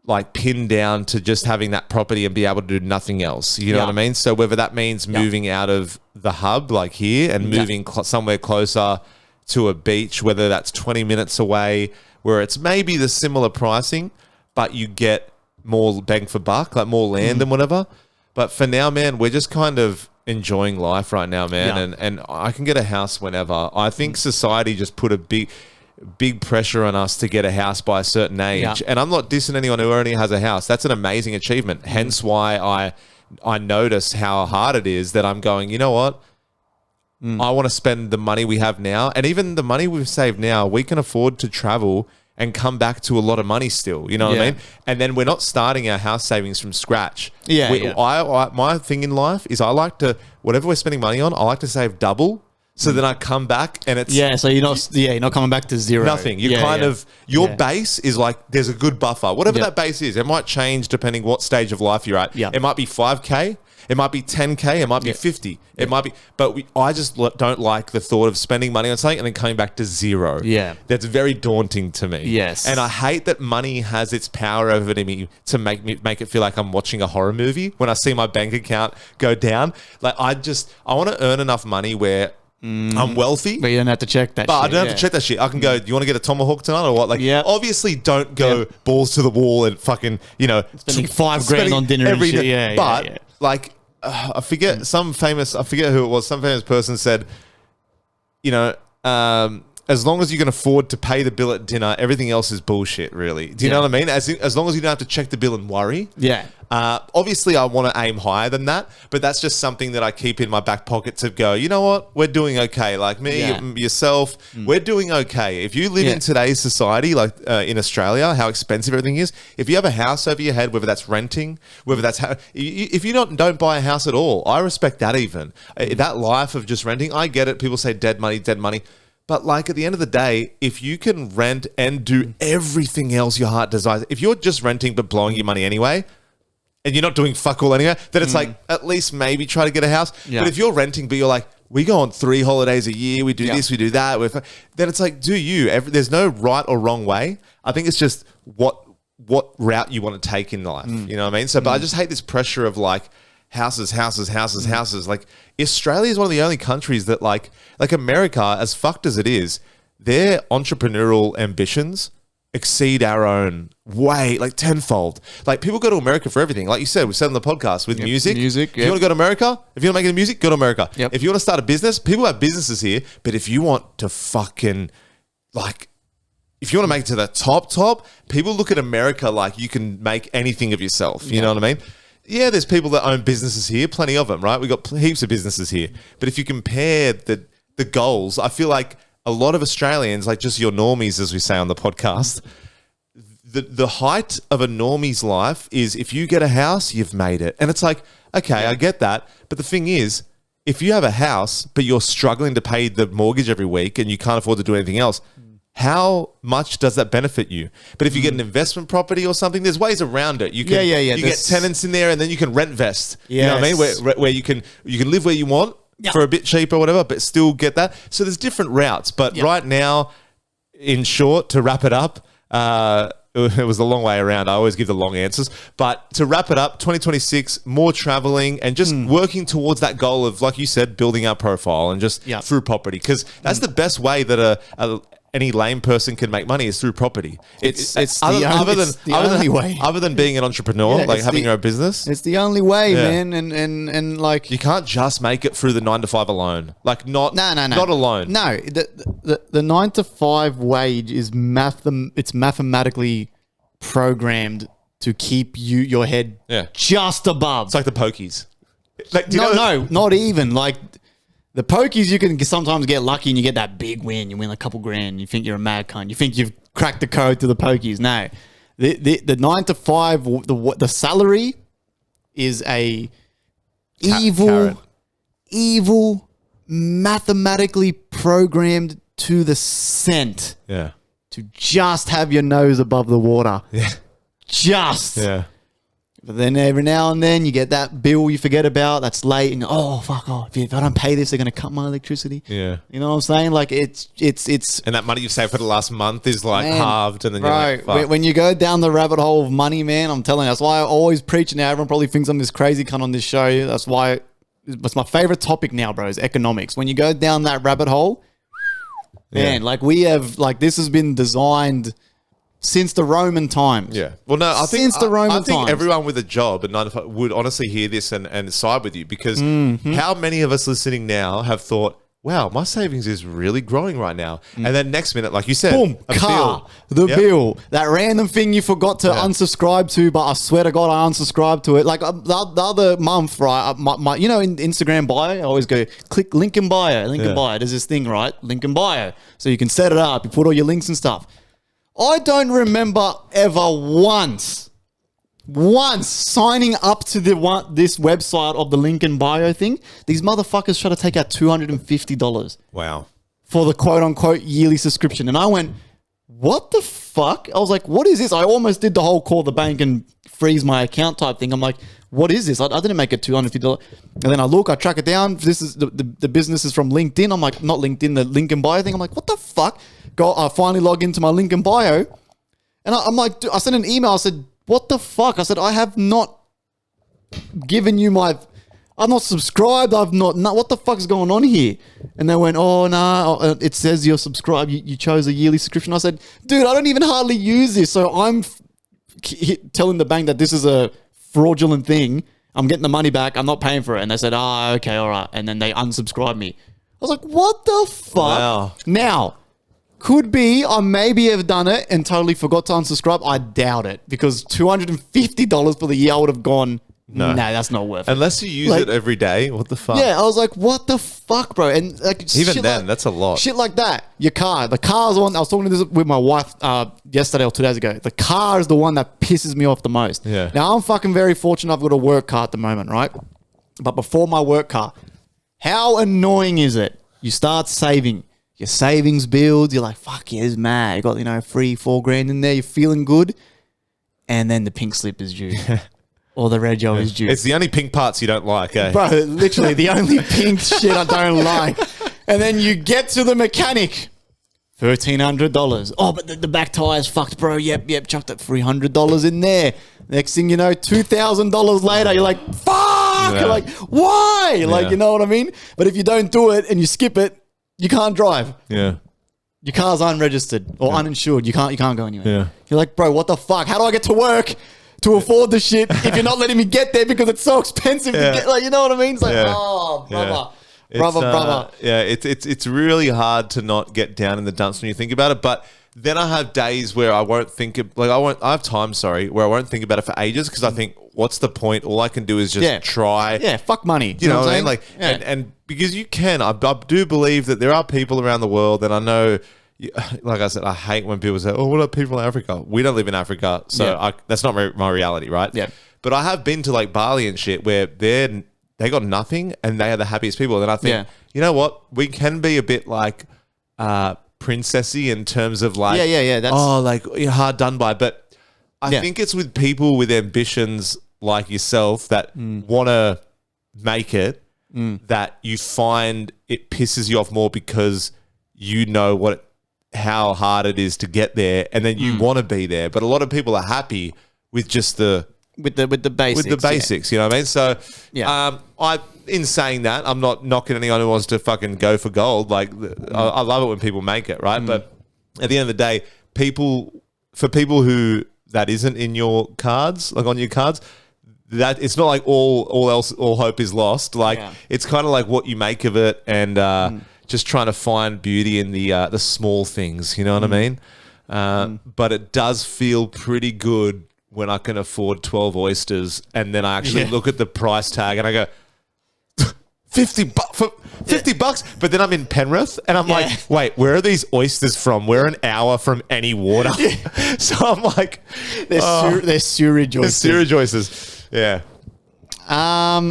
like pinned down to just having that property and be able to do nothing else. You know what I mean? So whether that means moving out of the hub like here and moving somewhere closer to a beach, whether that's 20 minutes away, where it's maybe the similar pricing, but you get more bang for buck, like more land and whatever. But for now, man, we're just kind of enjoying life right now, man. And I can get a house whenever. I think society just put a big pressure on us to get a house by a certain age. And I'm not dissing anyone who already has a house. That's an amazing achievement. Hence why I notice how hard it is that I'm going, you know what? I want to spend the money we have now. And even the money we've saved now, we can afford to travel and come back to a lot of money still. You know what I mean? And then we're not starting our house savings from scratch. My thing in life is I like to, whatever we're spending money on, I like to save double. So then I come back and it's... so you're not coming back to zero. Nothing. You your base is like, there's a good buffer. Whatever that base is, it might change depending what stage of life you're at. It might be 5K, it might be 10K, it might be 50. It might be... But I just don't like the thought of spending money on something and then coming back to zero. That's very daunting to me. Yes. And I hate that money has its power over me to make it feel like I'm watching a horror movie when I see my bank account go down. Like, I want to earn enough money where... I'm wealthy. But you don't have to check that shit. But I don't have to check that shit. I can go, do you want to get a tomahawk tonight or what? Like, obviously don't go balls to the wall and fucking, spending $5,000 on dinner and shit. But like, I forget I forget who it was. Some famous person said, as long as you can afford to pay the bill at dinner, everything else is bullshit, really. Do you know what I mean? As long as you don't have to check the bill and worry. Obviously, I want to aim higher than that, but that's just something that I keep in my back pocket to go, you know what? We're doing okay. Like me, yourself, we're doing okay. If you live in today's society, like in Australia, how expensive everything is, if you have a house over your head, whether that's renting, whether that's... if you don't buy a house at all, I respect that even. That life of just renting, I get it. People say dead money. But like at the end of the day, if you can rent and do everything else your heart desires, if you're just renting but blowing your money anyway, and you're not doing fuck all anyway, then it's like, at least maybe try to get a house. But if you're renting, but you're like, we go on 3 holidays a year, we do this, we do that, then it's like, do you? There's no right or wrong way. I think it's just what route you want to take in life. You know what I mean? So, but I just hate this pressure of like, houses. Like, Australia is one of the only countries that like America, as fucked as it is, their entrepreneurial ambitions exceed our own way, like tenfold. Like people go to America for everything. Like you said, we said on the podcast with music. If you want to go to America, if you want to make music, go to America. Yep. If you want to start a business, people have businesses here. But if you want to fucking like, if you want to make it to the top, people look at America like you can make anything of yourself. You know what I mean? Yeah, there's people that own businesses here, plenty of them, right? We've got heaps of businesses here. But if you compare the goals, I feel like a lot of Australians, like just your normies, as we say on the podcast, the height of a normie's life is if you get a house, you've made it. And it's like, okay, I get that. But the thing is, if you have a house, but you're struggling to pay the mortgage every week and you can't afford to do anything else, how much does that benefit you? But if you get an investment property or something, there's ways around it. You can, you get tenants in there and then you can rent vest. You know what I mean? Where you can live where you want. For a bit cheaper or whatever, but still get that. So there's different routes. But right now, in short, to wrap it up, it was a long way around. I always give the long answers. But to wrap it up, 2026, more traveling and just working towards that goal of, like you said, building our profile and just through property. Because that's the best way that any lame person can make money is through property. It's the only way. Other than being an entrepreneur, like having your own business. It's the only way, man. And like you can't just make it through the 9 to 5 alone. Like not alone. No, the 9 to 5 wage is it's mathematically programmed to keep your head just above. It's like the pokies. Like no, not even like. The pokies, you can sometimes get lucky and you get that big win. You win a couple grand. You think you're a mad cunt. You think you've cracked the code to the pokies. No. The 9 to 5, the salary is a evil, mathematically programmed to the cent. Yeah. To just have your nose above the water. Yeah. Just. Yeah. But then every now and then you get that bill you forget about that's late and if I don't pay this, they're going to cut my electricity. Yeah. You know what I'm saying? Like it's and that money you've saved for the last month is like halved and then you're like, fuck. When you go down the rabbit hole of money, man, I'm telling you, that's why I always preach now. Everyone probably thinks I'm this crazy cunt on this show. That's why it's my favorite topic now, bro, is economics. When you go down that rabbit hole, man, like this has been designed since the Roman times. Yeah. Well, no, I think everyone with a job at 9 to 5 would honestly hear this and side with you because how many of us listening now have thought, wow, my savings is really growing right now. And then next minute, like you said, boom, bill, that random thing you forgot to unsubscribe to, but I swear to God, I unsubscribed to it. Like the other month, right? My in Instagram bio, I always go, click link in bio, bio. There's this thing, right? Link in bio. So you can set it up, you put all your links and stuff. I don't remember ever once signing up to this website of the link in bio thing. These motherfuckers try to take out $250. Wow. For the quote unquote yearly subscription. And I went, what the fuck? I was like, what is this? I almost did the whole call the bank and freeze my account type thing. I'm like, what is this? I didn't make it $250. And then I track it down. This is the business is from LinkedIn. I'm like, not LinkedIn, the link in bio thing. I'm like, what the fuck? I finally log into my link in bio. And I'm like, I sent an email. I said, what the fuck? I said, I have not given you I'm not subscribed. What the fuck is going on here? And they went, oh, no, it says you're subscribed. You chose a yearly subscription. I said, dude, I don't even hardly use this. So I'm telling the bank that this is a fraudulent thing. I'm getting the money back. I'm not paying for it. And they said, okay, all right. And then they unsubscribed me. I was like, what the fuck? Wow. Now, could be I maybe have done it and totally forgot to unsubscribe. I doubt it because $250 for the year I would have gone, no, that's not worth it. Unless you use it every day. What the fuck? Yeah, I was like, what the fuck, bro? And like even then, that's a lot. Shit like that. Your car. The car's the one. I was talking to this with my wife yesterday or 2 days ago. The car is the one that pisses me off the most. Yeah. Now, I'm fucking very fortunate I've got a work car at the moment, right? But before my work car, how annoying is it? You start saving. Your savings builds. You're like, fuck yeah, it's mad. You got, $3-4 grand in there. You're feeling good. And then the pink slip is due. Or the rego is due. It's the only pink parts you don't like, eh? Bro, literally the only pink shit I don't like. And then you get to the mechanic. $1,300. Oh, but the back tire's fucked, bro. Yep, chucked that $300 in there. Next thing you know, $2,000 later, you're like, fuck! You're like, why? Like, you know what I mean? But if you don't do it and you skip it, you can't drive. Yeah. Your car's unregistered or uninsured. You can't go anywhere. Yeah. You're like, bro, what the fuck? How do I get to work to afford the shit if you're not letting me get there because it's so expensive to get? Like, you know what I mean? It's like, oh, brother. Brother. Yeah, it's really hard to not get down in the dumps when you think about it. But then I have days where I won't think of, like I have times, where I won't think about it for ages because I think, what's the point? All I can do is just try. Yeah, fuck money. You know what I mean? Like, and because you can, I do believe that there are people around the world, and I know, like I said, I hate when people say, "Oh, what are people in Africa?" We don't live in Africa, so that's not my reality, right? Yeah. But I have been to like Bali and shit where they got nothing and they are the happiest people. And I think, you know what? We can be a bit like princessy in terms of like, that's like you're hard done by. But I think it's with people with ambitions like yourself that want to make it that you find it pisses you off more because you know how hard it is to get there, and then you want to be there. But a lot of people are happy with just with the basics, you know what I mean? So, in saying that, I'm not knocking anyone who wants to fucking go for gold. Like, I love it when people make it, right? But at the end of the day, for people who that isn't in your cards, like on your cards, that it's not like all hope is lost. Like, it's kind of like what you make of it, and just trying to find beauty in the small things. You know what I mean? But it does feel pretty good when I can afford 12 oysters, and then I actually look at the price tag and I go, $50, but then I'm in Penrith and I'm like, wait, where are these oysters from? We're an hour from any water. So I'm like, they're sewerage oysters. They're sewerage oysters. Yeah. Are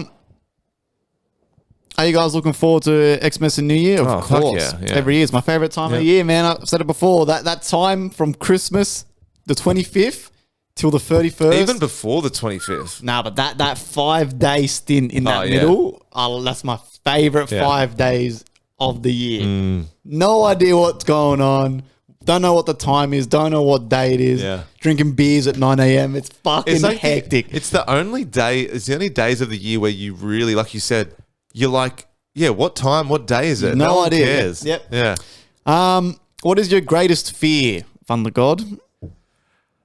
you guys looking forward to Xmas and New Year? Of course. Yeah. Every year is my favorite time of the year, man. I've said it before. That time from Christmas, the 25th, till the 31st. Even before the 25th. Nah, but that 5-day stint in that middle, that's my favorite 5 days of the year. No idea what's going on. Don't know what the time is. Don't know what day it is. Yeah. Drinking beers at 9 a.m. It's fucking hectic. It's the only days of the year where you really, like you said, you're like, what time, what day is it? No one idea. Cares. Yep. Yeah. What is your greatest fear, Thunder God?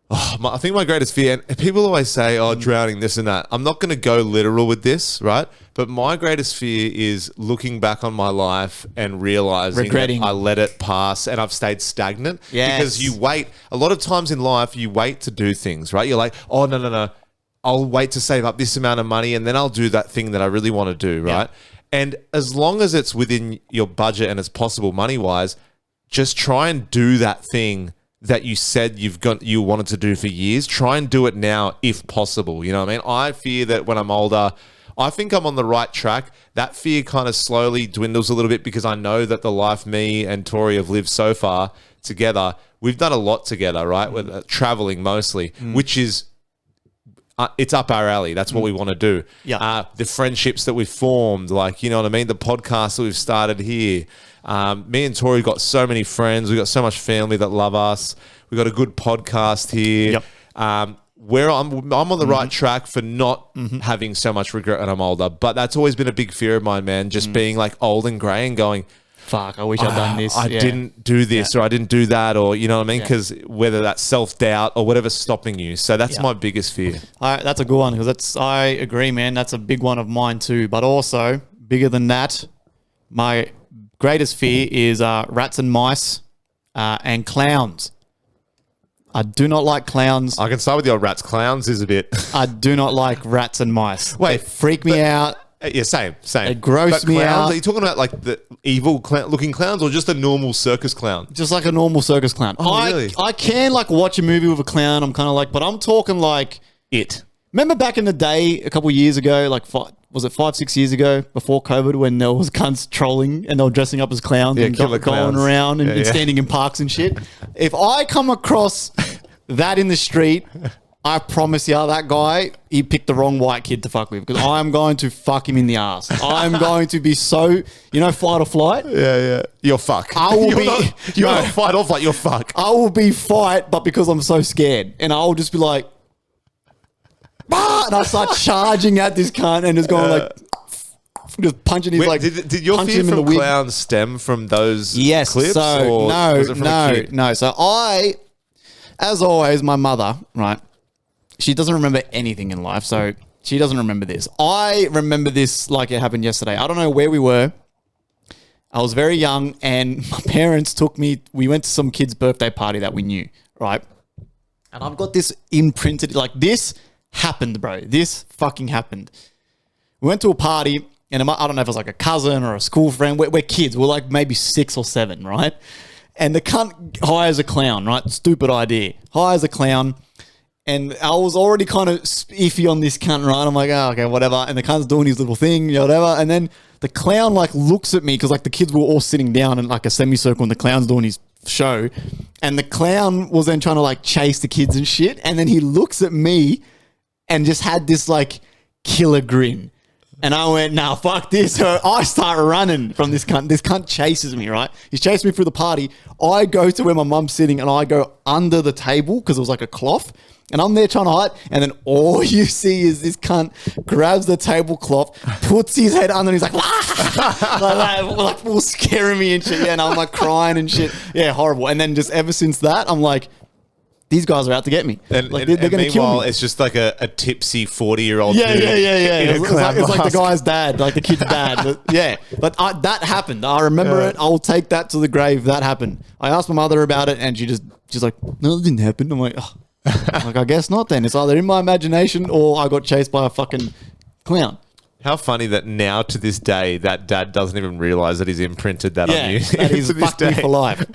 I think my greatest fear, and people always say, drowning, this and that. I'm not going to go literal with this, right? But my greatest fear is looking back on my life and realizing that I let it pass and I've stayed stagnant. Yes. Because you wait. A lot of times in life, you wait to do things, right? You're like, oh, no. I'll wait to save up this amount of money and then I'll do that thing that I really want to do, right? And as long as it's within your budget and it's possible money-wise, just try and do that thing that you said you wanted to do for years. Try and do it now if possible. You know what I mean? I fear that when I'm older, I think I'm on the right track. That fear kind of slowly dwindles a little bit because I know that the life me and Tori have lived so far together, we've done a lot together, right? With traveling mostly, which is it's up our alley. That's what we want to do. Yeah. The friendships that we've formed, like, you know what I mean? The podcast that we've started here. Me and Tori got so many friends. We've got so much family that love us. We've got a good podcast here. Yep. Where I'm on the right track for not having so much regret when I'm older. But that's always been a big fear of mine, man. Just being like old and grey and going, fuck, I wish I'd done this. I didn't do this or I didn't do that, or you know what I mean? Because whether that's self-doubt or whatever's stopping you. So that's my biggest fear. That's a good one because I agree, man. That's a big one of mine too. But also, bigger than that, my greatest fear is rats and mice and clowns. I do not like clowns. I can start with your rats. Clowns is a bit... I do not like rats and mice. Wait, they freak me out. Yeah, same. They gross me out. Are you talking about like the evil looking clowns or just a normal circus clown? Just like a normal circus clown. Really? I can like watch a movie with a clown. I'm kind of like, but I'm talking like it. Remember back in the day, a couple of years ago, like was it 5-6 years ago, before COVID, when there was cunts trolling and they were dressing up as clowns and going around and standing in parks and shit? If I come across that in the street, I promise you, that guy, he picked the wrong white kid to fuck with because I'm going to fuck him in the ass. I'm going to be so, fight or flight. Yeah. You're fuck. I will you're not fight or flight, you're fuck. I will be fight, but because I'm so scared. And I'll just be like, bah! And I start charging at this cunt and it's going like, just punching his like. Did your punching fear him in from the wig. clowns stem from those Yes. clips? So or was it from a kid? no. So as always, my mother, right? She doesn't remember anything in life, so she doesn't remember this. I remember this like it happened yesterday. I don't know where we were. I was very young, and my parents took me. We went to some kid's birthday party that we knew, right? And I've got this imprinted, like this happened, bro. This fucking happened. We went to a party, and I don't know if it was like a cousin or a school friend. We're kids. We're like maybe 6 or 7, right? And the cunt hires a clown, right? Stupid idea. Hires a clown. And I was already kind of iffy on this cunt, right? I'm like, oh, okay, whatever. And the cunt's doing his little thing, whatever. And then the clown like looks at me because like the kids were all sitting down in like a semicircle and the clown's doing his show. And the clown was then trying to like chase the kids and shit. And then he looks at me and just had this like killer grin. And I went, nah, fuck this. So I start running from this cunt. This cunt chases me, right? He's chasing me through the party. I go to where my mum's sitting and I go under the table because it was like a cloth. And I'm there trying to hide. And then all you see is this cunt grabs the tablecloth, puts his head under and he's like, like full scaring me and shit. Yeah, and I'm like crying and shit. Yeah, horrible. And then just ever since that, I'm like, these guys are out to get me. And, like, they're going to kill me. It's just like a tipsy 40-year-old Yeah. dude. It's like the guy's dad, like the kid's dad. But that happened. I remember it. I'll take that to the grave. That happened. I asked my mother about it, and she's like, no, it didn't happen. I'm like, oh. Like, I guess not then. It's either in my imagination or I got chased by a fucking clown. How funny that now to this day that dad doesn't even realize that he's imprinted that on you. That he's fucked me for life.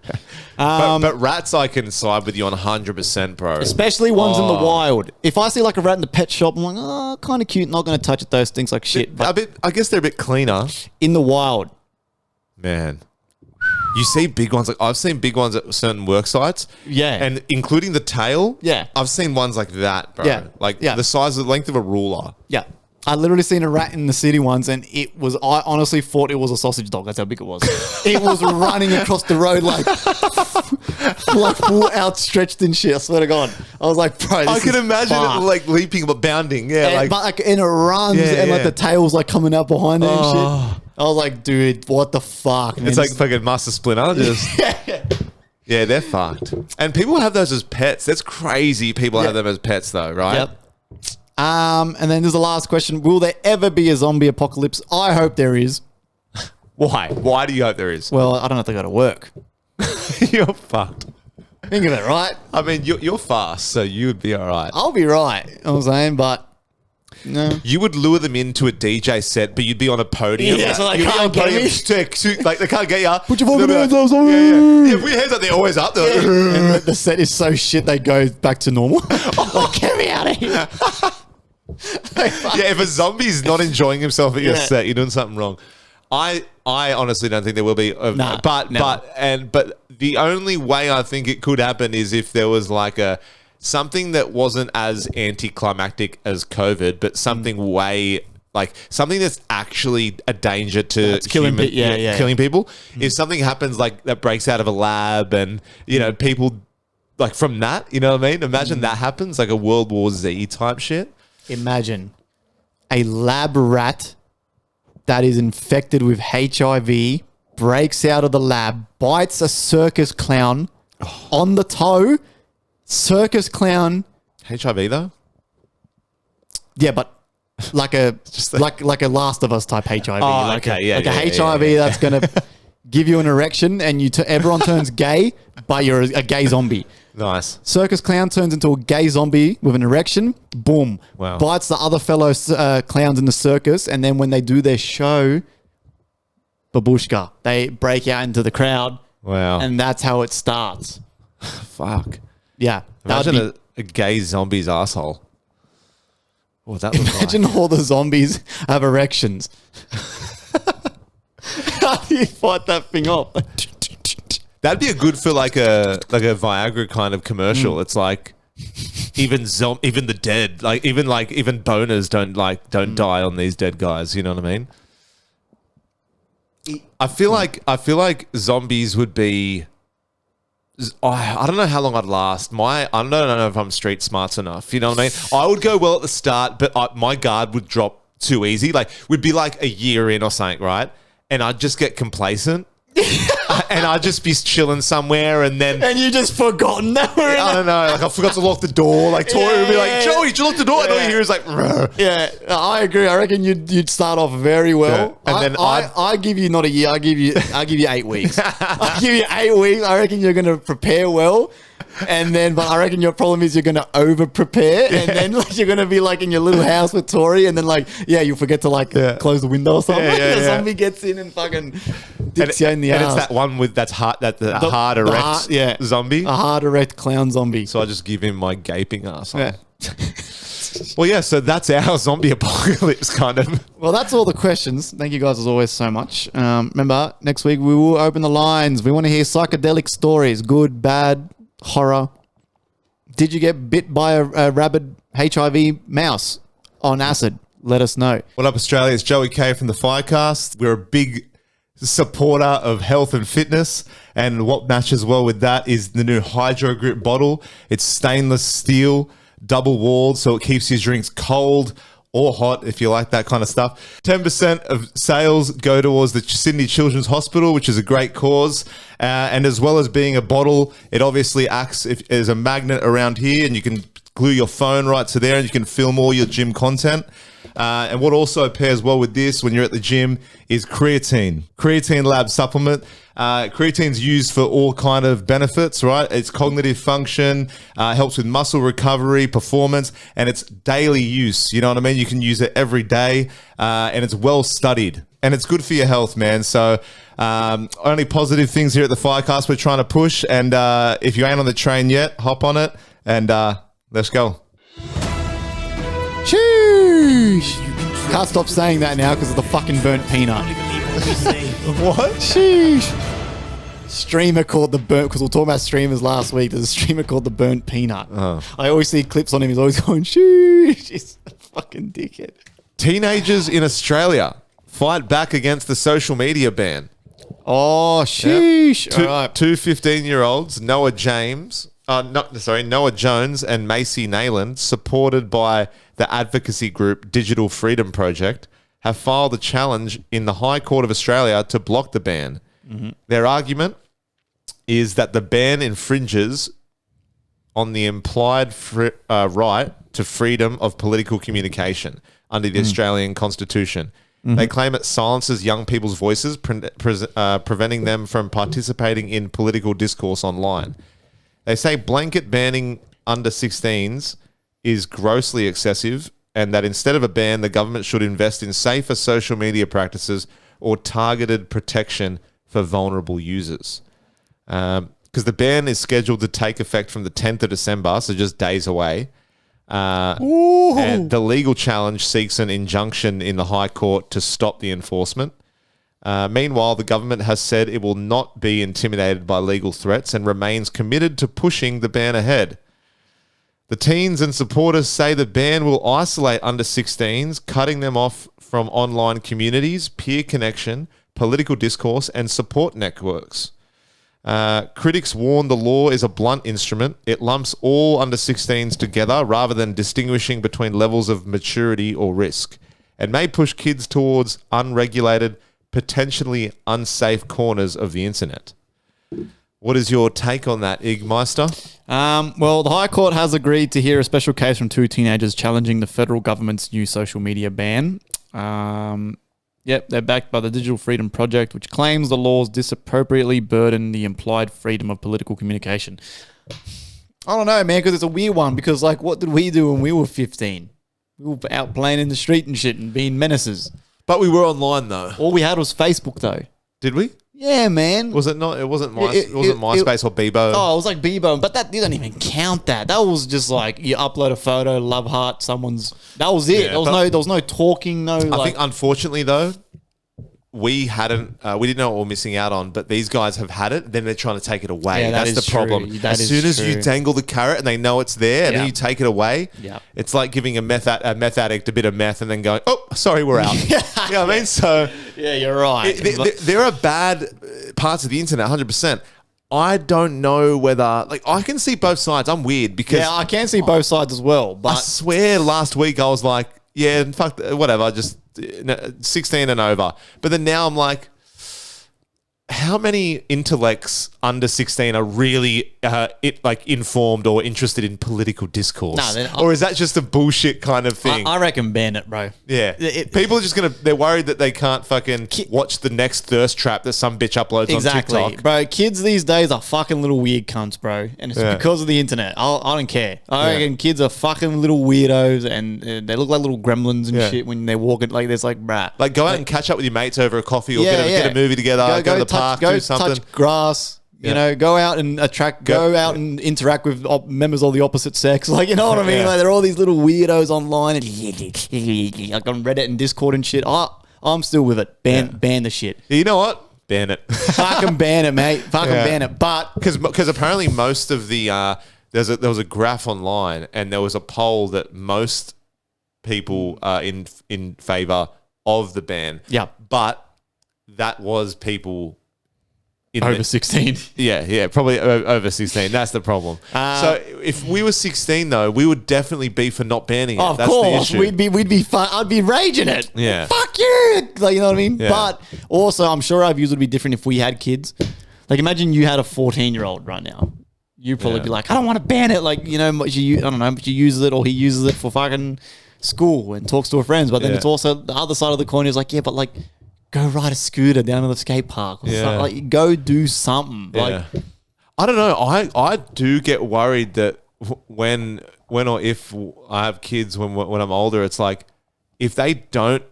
But rats, I can side with you on 100%, bro. Especially ones in the wild. If I see like a rat in the pet shop, I'm like, oh, kind of cute. Not going to touch it. Those things like shit. But I guess they're a bit cleaner. in the wild, Man. You see big ones. Like I've seen big ones at certain work sites. Yeah. And including the tail. Yeah. I've seen ones like that, bro. Yeah. Like Yeah. the size of the length of a ruler. yeah. I literally seen a rat in the city once, and I honestly thought it was a sausage dog. That's how big it was. It was running across the road like full outstretched and shit. I swear to God. I was like, bro, this I can imagine far. it like leaping but bounding. Yeah. And it runs, and like the tail's like coming out behind it and shit. I was like, dude, what the fuck? It's like fucking Master Splinter. Just yeah, they're fucked. And people have those as pets. That's crazy. People have them as pets though, right? Yep. And then there's the last question. Will there ever be a zombie apocalypse? I hope there is. Why? Why do you hope there is? Well, I don't have to go to work. You're fucked. Think of it, right? I mean, you're fast, so you would be all right. I'll be right. You know what I'm saying, but no. You would lure them into a DJ set, but you'd be on a podium. Yeah, so they You'd be can't on a get podium, me. like they can't get you. Put your fucking hands up, Yeah, yeah. Put your hands up. They're always up. They're like, And the set is so shit they go back to normal. Like, get me out of here. yeah, if a zombie's not enjoying himself at your Yeah. set, you're doing something wrong. I honestly don't think there will be. Nah, but never. but the only way I think it could happen is if there was like something that wasn't as anticlimactic as COVID, but something way like something that's actually a danger to killing killing people. If something happens like that breaks out of a lab, and people like from that, you know what I mean? Imagine that happens, like a World War Z type shit. Imagine a lab rat that is infected with HIV, breaks out of the lab, bites a circus clown on the toe. Circus clown. HIV though? Yeah, but like a like a Last of Us type HIV. Oh, like okay, yeah, like yeah, a yeah, HIV yeah. that's gonna give you an erection, and everyone turns gay, but you're a gay zombie. Nice. Circus clown turns into a gay zombie with an erection. Boom. Wow. Bites the other fellow clowns in the circus, and then when they do their show, babushka, they break out into the crowd. Wow. And that's how it starts. Fuck. Yeah. Imagine a gay zombie's asshole. What that look Imagine like? all the zombies have erections. How do you fight that thing off? That'd be a good for like a Viagra kind of commercial. It's like even the dead, even boners don't die on these dead guys. You know what I mean? I feel like zombies would be. I don't know how long I'd last. I don't know if I'm street smarts enough. You know what I mean? I would go well at the start, but my guard would drop too easy. Like we'd be like a year in or something, right? And I'd just get complacent. And I'd just be chilling somewhere, and then And you just forgotten that we're in I don't know, like I forgot to lock the door. Like Tori would be like, "Joey, did you lock the door?" And all you hear is like, "Rrr." Yeah, I agree. I reckon you'd start off very well. Yeah. And then I give you not a year. I give you 8 weeks. I give you 8 weeks. I reckon you're going to prepare well, and then but I reckon your problem is you're going to over prepare, and then like you're going to be like in your little house with Tori, and then like you'll forget to like close the window or something. The zombie gets in and fucking dips you in the ass. And it's that one with that's hard, the hard erect zombie, a hard erect clown zombie. So I just give him my gaping ass. Yeah. Well, yeah, so that's our zombie apocalypse kind of. Well, that's all the questions. Thank you guys as always so much. Remember, next week we will open the lines. We want to hear psychedelic stories, good, bad, horror. Did you get bit by a rabid HIV mouse on acid? Let us know. What up, Australia? It's Joey K from the FireCast. We're a big supporter of health and fitness, and what matches well with that is the new Hydro Grip bottle. It's stainless steel, double walled, so it keeps your drinks cold or hot if you like that kind of stuff. 10% of sales go towards the Sydney Children's Hospital, which is a great cause. And as well as being a bottle, it obviously acts as a magnet around here, and you can glue your phone right to there and you can film all your gym content. And what also pairs well with this when you're at the gym is creatine. Creatine Lab supplement. Creatine's used for all kind of benefits, right? It's cognitive function, helps with muscle recovery, performance, and it's daily use. You know what I mean? You can use it every day, and it's well studied. And it's good for your health, man. So only positive things here at the FireCast we're trying to push. And if you ain't on the train yet, hop on it and let's go. Sheesh. Can't stop saying that now because of the fucking burnt peanut. What? Sheesh. Streamer called the burnt, because we were talking about streamers last week. There's a streamer called the burnt peanut. I always see clips on him. He's always going, sheesh. He's a fucking dickhead. Teenagers in Australia fight back against the social media ban. Oh, sheesh. Two, All right. two 15-year-olds, Noah Jones and Macy Nayland, supported by the advocacy group Digital Freedom Project, have filed a challenge in the High Court of Australia to block the ban. Their argument is that the ban infringes on the implied right to freedom of political communication under the Australian Constitution. They claim it silences young people's voices, preventing them from participating in political discourse online. They say blanket banning under 16s is grossly excessive, and that instead of a ban, the government should invest in safer social media practices or targeted protection for vulnerable users. Because the ban is scheduled to take effect from the 10th of December, so just days away. And the legal challenge seeks an injunction in the High Court to stop the enforcement. Meanwhile, the government has said it will not be intimidated by legal threats and remains committed to pushing the ban ahead. The teens and supporters say the ban will isolate under 16s, cutting them off from online communities, peer connection, political discourse, and support networks. Critics warn the law is a blunt instrument. It lumps all under 16s together rather than distinguishing between levels of maturity or risk, and may push kids towards unregulated, potentially unsafe corners of the internet. What is your take on that, Igmeister? Well, the High Court has agreed to hear a special case from two teenagers challenging the federal government's new social media ban. They're backed by the Digital Freedom Project, which claims the laws disappropriately burden the implied freedom of political communication. I don't know, man, because it's a weird one. Because, like, what did we do when we were 15? We were out playing in the street and shit and being menaces. But we were online, though. All we had was Facebook, though. Did we? Yeah, man. Was it not? It wasn't MySpace or Bebo. Oh, it was like Bebo, but that didn't even count. That was just like you upload a photo, love heart, someone's. That was it. Yeah, there was no talking. I think unfortunately though, we didn't know what we were missing out on. But these guys have had it. Then they're trying to take it away. Yeah, that's the problem. As soon as you dangle the carrot and they know it's there, and then you take it away, it's like giving a meth addict a bit of meth and then going, "Oh, sorry, we're out." You know what I mean? So yeah, you're right. There are bad parts of the internet, 100%. I don't know whether, like, I can see both sides. I'm weird because I can see both sides as well. But I swear last week I was like, yeah, and fuck, whatever, just 16 and over. But then now I'm like, how many intellects under 16 are really informed or interested in political discourse? Or is that just a bullshit kind of thing? I reckon ban it, bro. Yeah. People are just they're worried that they can't fucking watch the next thirst trap that some bitch uploads on TikTok. Bro, kids these days are fucking little weird cunts, bro. And it's because of the internet. I don't care. I reckon kids are fucking little weirdos and they look like little gremlins and shit when they're walking. Like, there's like, bruh. Like, go out and catch up with your mates over a coffee or get a movie together, go to the park, do something. Touch grass. You know, go out and and interact with members of the opposite sex. Like, you know what I mean? Like, they're all these little weirdos online, and like on Reddit and Discord and shit. I'm still with it. Ban the shit. You know what? Ban it. Fucking ban it, mate. Fucking ban it. But because apparently most of the there was a graph online, and there was a poll that most people are in favor of the ban. Yeah, but that was people. Over 16. Yeah, probably over 16. That's the problem. So if we were 16, though, we would definitely be for not banning it. Of That's course, the issue. we'd be fun. I'd be raging it. Yeah, fuck you. Like, you know what I mean? Yeah. But also, I'm sure our views would be different if we had kids. Like, imagine you had a 14-year-old right now. You'd probably be like, I don't want to ban it. Like, you know, but I don't know, but she uses it or he uses it for fucking school and talks to her friends. But then it's also the other side of the coin is like, yeah, but like, go ride a scooter down to the skate park or something. Like, go do something. Like, I don't know. I do get worried that when or if I have kids when I'm older, it's like if they don't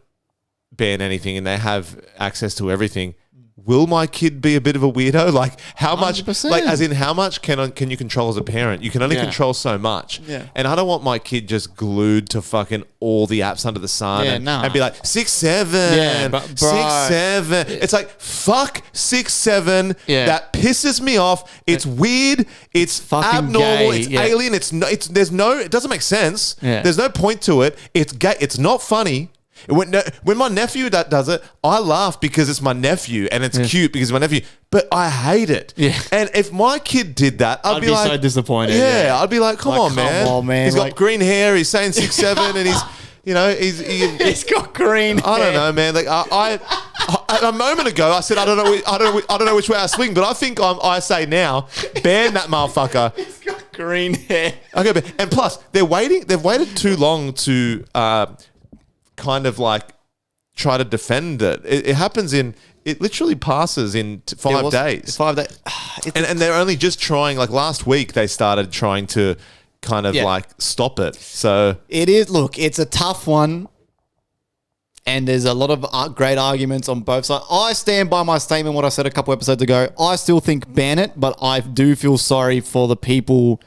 ban anything and they have access to everything, will my kid be a bit of a weirdo? Like, how much? 100%. Like, as in, how much can you control as a parent? You can only control so much. Yeah. And I don't want my kid just glued to fucking all the apps under the sun and be like 6, 7, Yeah, but, bro, 6, 7. It's like, fuck 6, 7. Yeah. That pisses me off. It's weird. It's fucking abnormal. gay. It's alien. It doesn't make sense. Yeah. There's no point to it. It's gay. It's not funny. When my nephew does it, I laugh because it's my nephew and it's cute because it's my nephew, but I hate it. Yeah. And if my kid did that, I'd be like, so disappointed. Yeah, I'd be like, come on, man. He's got green hair. He's saying 6, 7, and he's, you know, he's got green hair. I don't know, man. Like I a moment ago, I said I don't know which way I swing, but I think I say now, ban that motherfucker. He's got green hair. Okay, and plus they've waited too long to kind of like try to defend it. It happens it literally passes in 5 days. 5 days. And they're only just trying, like last week they started trying to kind of like stop it. So it is, look, it's a tough one. And there's a lot of great arguments on both sides. I stand by my statement, what I said a couple episodes ago. I still think ban it, but I do feel sorry for the people.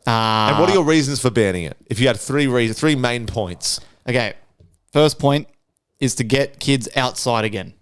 And what are your reasons for banning it? If you had three main points. Okay. First point is to get kids outside again.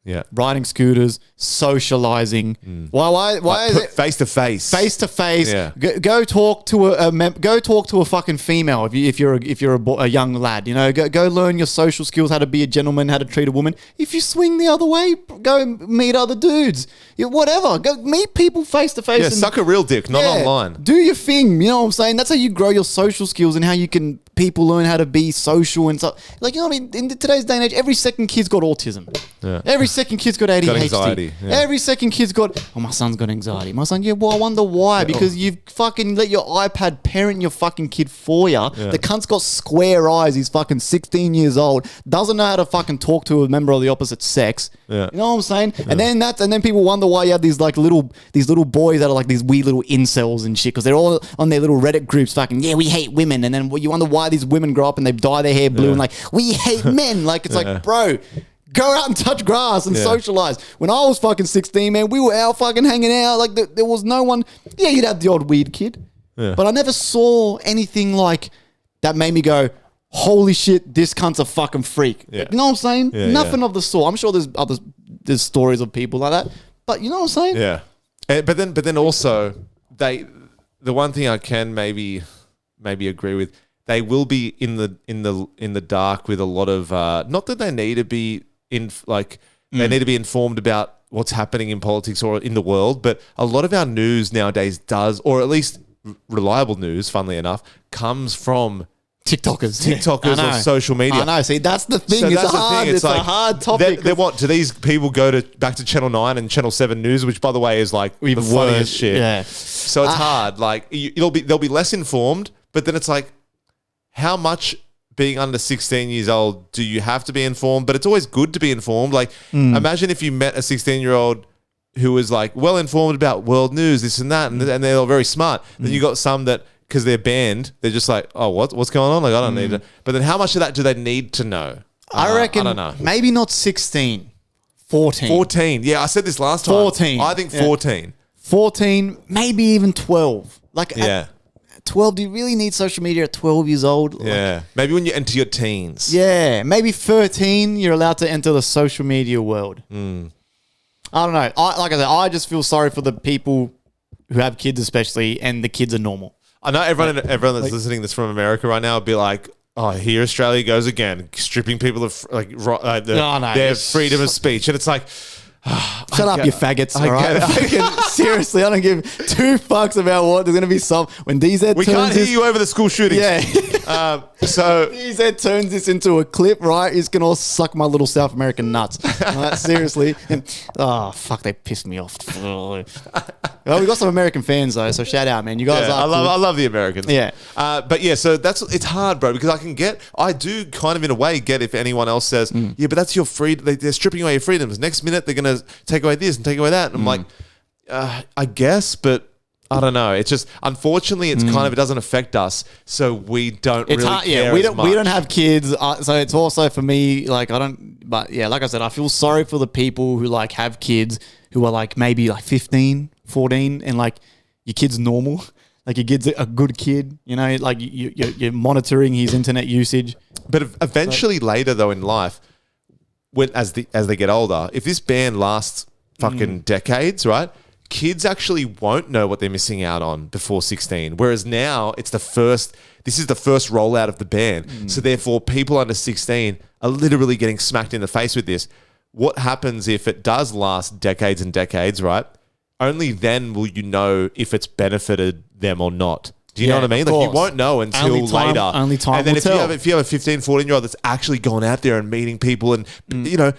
Yeah. Riding scooters, socializing. Why is it face to face? Face to face. Yeah. Go talk to a fucking female if you're a young lad. You know, go learn your social skills, how to be a gentleman, how to treat a woman. If you swing the other way, go meet other dudes. Whatever. Go meet people face to face. Yeah, suck a real dick, not online. Do your thing. You know what I'm saying? That's how you grow your social skills and how you can people learn how to be social and stuff. Like, you know what I mean? In today's day and age, every second kid's got autism. Yeah. Every second kid's got ADHD. Got anxiety. Yeah. Every second kid's got, my son's got anxiety. My son, well, I wonder why. Because you've fucking let your iPad parent your fucking kid for you. Yeah. The cunt's got square eyes. He's fucking 16 years old. Doesn't know how to fucking talk to a member of the opposite sex. Yeah. You know what I'm saying? Yeah. And then people wonder why you have these little boys that are like these weird little incels and shit because they're all on their little Reddit groups fucking, we hate women. And then you wonder why these women grow up and they dye their hair blue and like, we hate men. Like, it's like, bro, go out and touch grass and socialize. When I was fucking 16, man, we were out fucking hanging out. Like, there was no one. Yeah, you'd have the odd weird kid. Yeah. But I never saw anything like that made me go, holy shit, this cunt's a fucking freak. Yeah. You know what I'm saying? Yeah, nothing of the sort. I'm sure there's stories of people like that. But you know what I'm saying? Yeah. But then also, the one thing I can maybe agree with, they will be in the dark with a lot of not that they need to be they need to be informed about what's happening in politics or in the world, but a lot of our news nowadays does, or at least reliable news, funnily enough, comes from TikTokers I or know. social media. I know. See, that's the thing. So It's that's the hard. thing. It's a hard topic. They're what? Do these people go back to Channel 9 and Channel 7 News, which, by the way, is like the funniest shit. Yeah. So it's hard. Like they'll be less informed, but then it's like, how much being under 16 years old do you have to be informed? But it's always good to be informed. Like, imagine if you met a 16-year-old who was like well informed about world news, this and that, and they're all very smart. Then you got some that, because they're banned, they're just like, oh, what's going on? Like, I don't need it. But then how much of that do they need to know? I reckon I don't know. maybe not 16, 14. 14. Yeah, I said this last time. 14. I think 14. 14, maybe even 12. Like, Yeah. at 12, do you really need social media at 12 years old? Like, Yeah. Maybe when you enter your teens. yeah, maybe 13, you're allowed to enter the social media world. I don't know. Like I said, I just feel sorry for the people who have kids, especially, and the kids are normal. I know everyone that's listening that's from America right now would be like, oh, here Australia goes again, stripping people of their freedom of speech. And it's like, Shut up, you faggots. All right? get it. Seriously, I don't give two fucks about what. There's going to be some. When DZ We can't hear you over the school shootings. Yeah. So DZ turns this into a clip, right? He's going to suck my little South American nuts. Right? Seriously. Oh, fuck, they pissed me off. Well, we got some American fans, though, so shout out, man. You guys are cool. I love the Americans. Yeah. But yeah, so it's hard, bro, because I do kind of in a way get if anyone else says, yeah, but that's your freedom. They're stripping away your freedoms. Next minute, they're going to take away this and take away that. And I'm like, I guess, but I don't know. It's just, unfortunately, it's kind of, it doesn't affect us. So we don't really care yeah, we as much. we don't have kids. So it's also for me, like, but yeah, like I said, I feel sorry for the people who like have kids who are like maybe like 15, 14, and like your kid's normal. Like your kid's a good kid, you know, like you're monitoring his internet usage. But eventually later though in life, as they get older, if this ban lasts fucking decades, right? Kids actually won't know what they're missing out on before 16. Whereas now this is the first rollout of the ban. So therefore people under 16 are literally getting smacked in the face with this. What happens if it does last decades and decades, right? Only then will you know if it's benefited them or not. Do you know what I mean? Like, you won't know until later. Only time and then will if tell. you have a 15, 14-year-old that's actually gone out there and meeting people and, you know,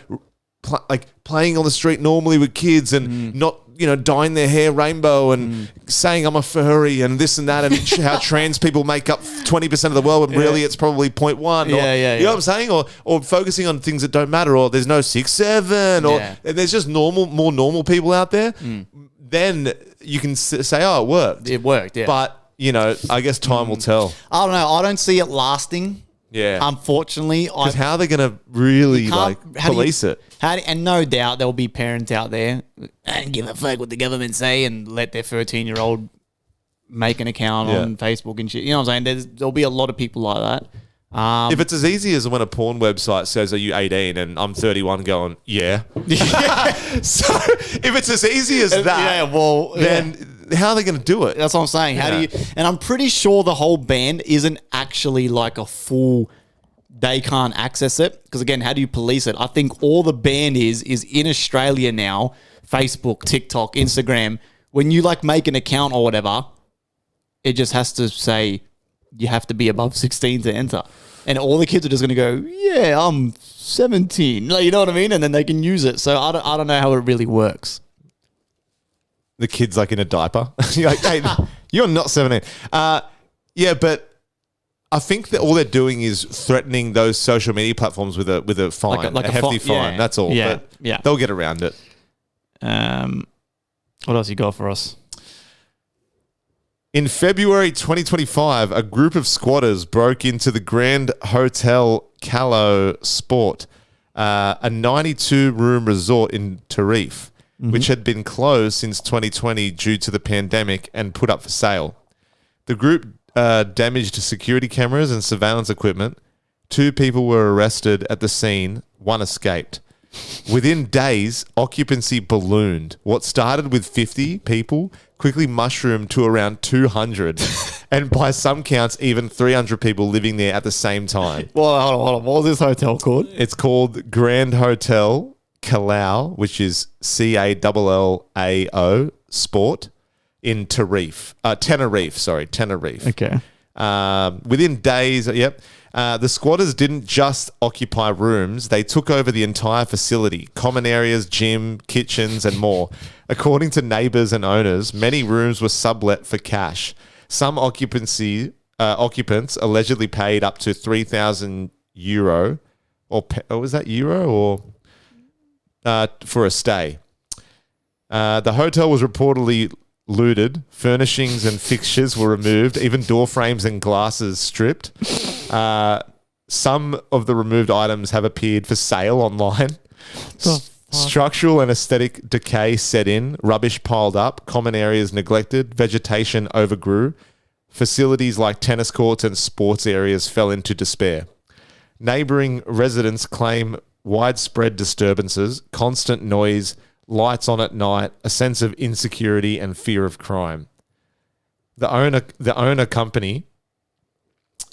like playing on the street normally with kids and not, you know, dyeing their hair rainbow and saying I'm a furry and this and that and how trans people make up 20% of the world when really it's probably 0.1. You know what I'm saying? Or focusing on things that don't matter, or there's no 6'7", or and there's just more normal people out there. Then you can say, oh, it worked. It worked, yeah. But, you know, I guess time will tell. I don't know. I don't see it lasting. Yeah. Unfortunately. Because how are they going to really, police it? And no doubt there'll be parents out there and give a fuck what the government say and let their 13-year-old make an account on Facebook and shit. You know what I'm saying? There'll be a lot of people like that. If it's as easy as when a porn website says, are you 18? And I'm 31 going, yeah. So if it's as easy as that, then how are they going to do it? That's what I'm saying. How do you? And I'm pretty sure the whole ban isn't actually like a full, they can't access it. Because again, how do you police it? I think all the ban is in Australia now, Facebook, TikTok, Instagram, when you like make an account or whatever, it just has to say you have to be above 16 to enter. And all the kids are just going to go, yeah, I'm 17. Like, you know what I mean? And then they can use it. So I don't know how it really works. The kid's like in a diaper. You're like, hey, you're not 17. Yeah, but I think that all they're doing is threatening those social media platforms with a fine, like a hefty fine. That's all. Yeah, but they'll get around it. What else you got for us? In February 2025, a group of squatters broke into the Grand Hotel Calo Sport, a 92-room resort in Tarif, which had been closed since 2020 due to the pandemic and put up for sale. The group damaged security cameras and surveillance equipment. 2 people were arrested at the scene. 1 escaped. Within days, occupancy ballooned. What started with 50 people quickly mushroomed to around 200. And by some counts, even 300 people living there at the same time. Well, hold on. What was this hotel called? It's called Grand Hotel Callao, which is Callao Sport in Tenerife. Tenerife. Okay. Within days, the squatters didn't just occupy rooms, they took over the entire facility, common areas, gym, kitchens, and more. According to neighbors and owners, many rooms were sublet for cash. Some occupants allegedly paid up to €3,000 or was that euro or for a stay. The hotel was reportedly looted. Furnishings and fixtures were removed. Even door frames and glasses stripped. Some of the removed items have appeared for sale online. Structural and aesthetic decay set in. Rubbish piled up. Common areas neglected. Vegetation overgrew. Facilities like tennis courts and sports areas fell into despair. Neighbouring residents claim widespread disturbances, constant noise, lights on at night, a sense of insecurity and fear of crime. The owner company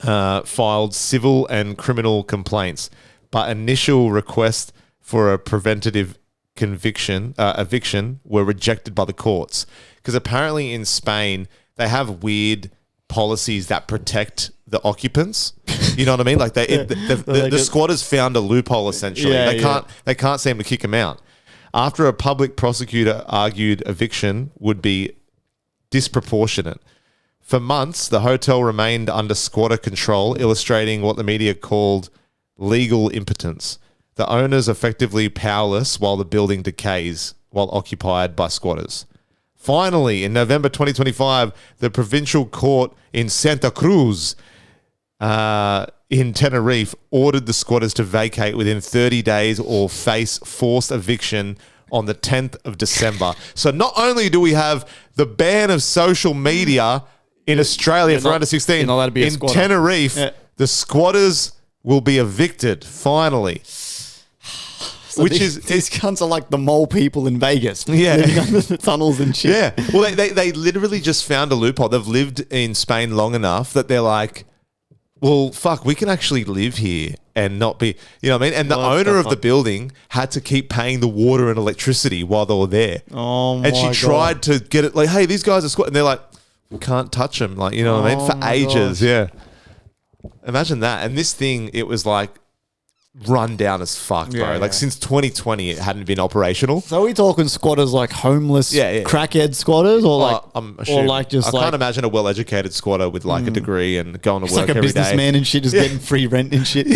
filed civil and criminal complaints, but initial requests for a preventative eviction were rejected by the courts. Because apparently in Spain, they have weird policies that protect the occupants. You know what I mean? Like the squatters found a loophole essentially. They can't seem to kick them out. After a public prosecutor argued eviction would be disproportionate. For months, the hotel remained under squatter control, illustrating what the media called legal impotence. The owners effectively powerless while the building decays while occupied by squatters. Finally, in November 2025, the provincial court in Santa Cruz in Tenerife ordered the squatters to vacate within 30 days or face forced eviction on the 10th of December. So not only do we have the ban of social media in Australia for under 16, in Tenerife, the squatters will be evicted, finally. So these cunts are like the mole people in Vegas. Yeah. Living under the tunnels and shit. Yeah. Well, they literally just found a loophole. They've lived in Spain long enough that they're like, well, fuck, we can actually live here and not be, you know what I mean? And the owner of the building had to keep paying the water and electricity while they were there. Oh, my God. And she tried to get it like, hey, these guys are squatting. And they're like, we can't touch them. Like, you know what I mean? For ages. Gosh. Yeah. Imagine that. And this thing, it was like, run down as fuck, bro. Like since 2020, it hadn't been operational. So are we talking squatters like homeless, crackhead squatters, or like, I can't imagine a well-educated squatter with like a degree and going to work like a every day. Businessman and shit, just getting free rent and shit.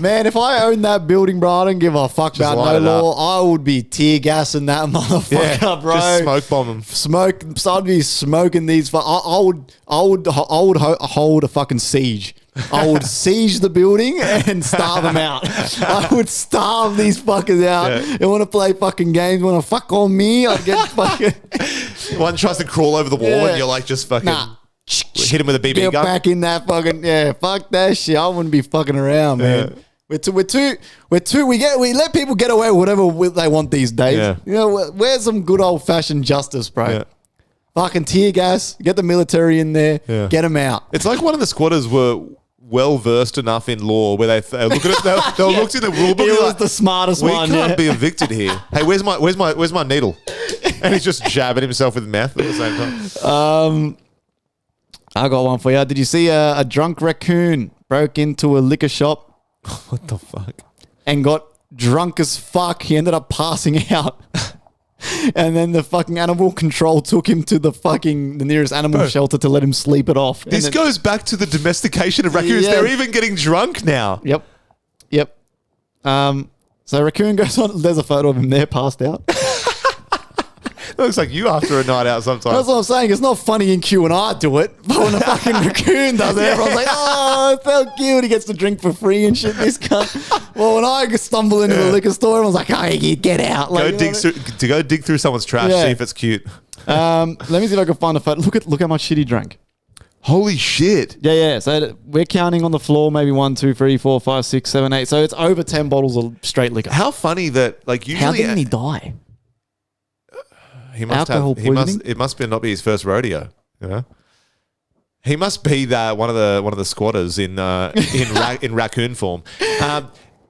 Man, if I owned that building, bro, I don't give a fuck about no law. I would be tear gassing that motherfucker, bro. Just smoke bomb them. So I'd be smoking these. I would hold a fucking siege. I would siege the building and starve them out. I would starve these fuckers out. They want to play fucking games, want to fuck on me. I'd get fucking... One tries to crawl over the wall and you're like just fucking... hit him with a BB get gun. Back in that fucking... Yeah, fuck that shit. I wouldn't be fucking around, man. We let people get away with whatever they want these days. Yeah. You know, where's some good old fashioned justice, bro? Yeah. Fucking tear gas, get the military in there, get them out. It's like one of the squatters were well versed enough in law where they look at it. They looked in the rule book. He was the smartest one. We can't be evicted here. Hey, where's my needle? And he's just jabbing himself with meth at the same time. I got one for you. Did you see a drunk raccoon broke into a liquor shop? What the fuck? And got drunk as fuck. He ended up passing out. And then the fucking animal control took him to the nearest animal shelter to let him sleep it off. This goes back to the domestication of raccoons. They're even getting drunk now. Yep. So raccoon goes on. There's a photo of him there, passed out. It looks like you after a night out sometimes. That's what I'm saying. It's not funny in Q and I do it, but when a fucking raccoon does it, everyone's like, "Oh, it felt cute. He gets to drink for free and shit." This cunt. Well, when I stumble into the liquor store, everyone's like, "Oh, you get out!" Like, go dig through someone's trash, see if it's cute. Let me see if I can find a photo. Look how much shit he drank. Holy shit! Yeah. So we're counting on the floor, maybe 1, 2, 3, 4, 5, 6, 7, 8. So it's over 10 bottles of straight liquor. How funny that like usually. How didn't he die? He must have. It must not be his first rodeo. You know? He must be one of the squatters in raccoon form.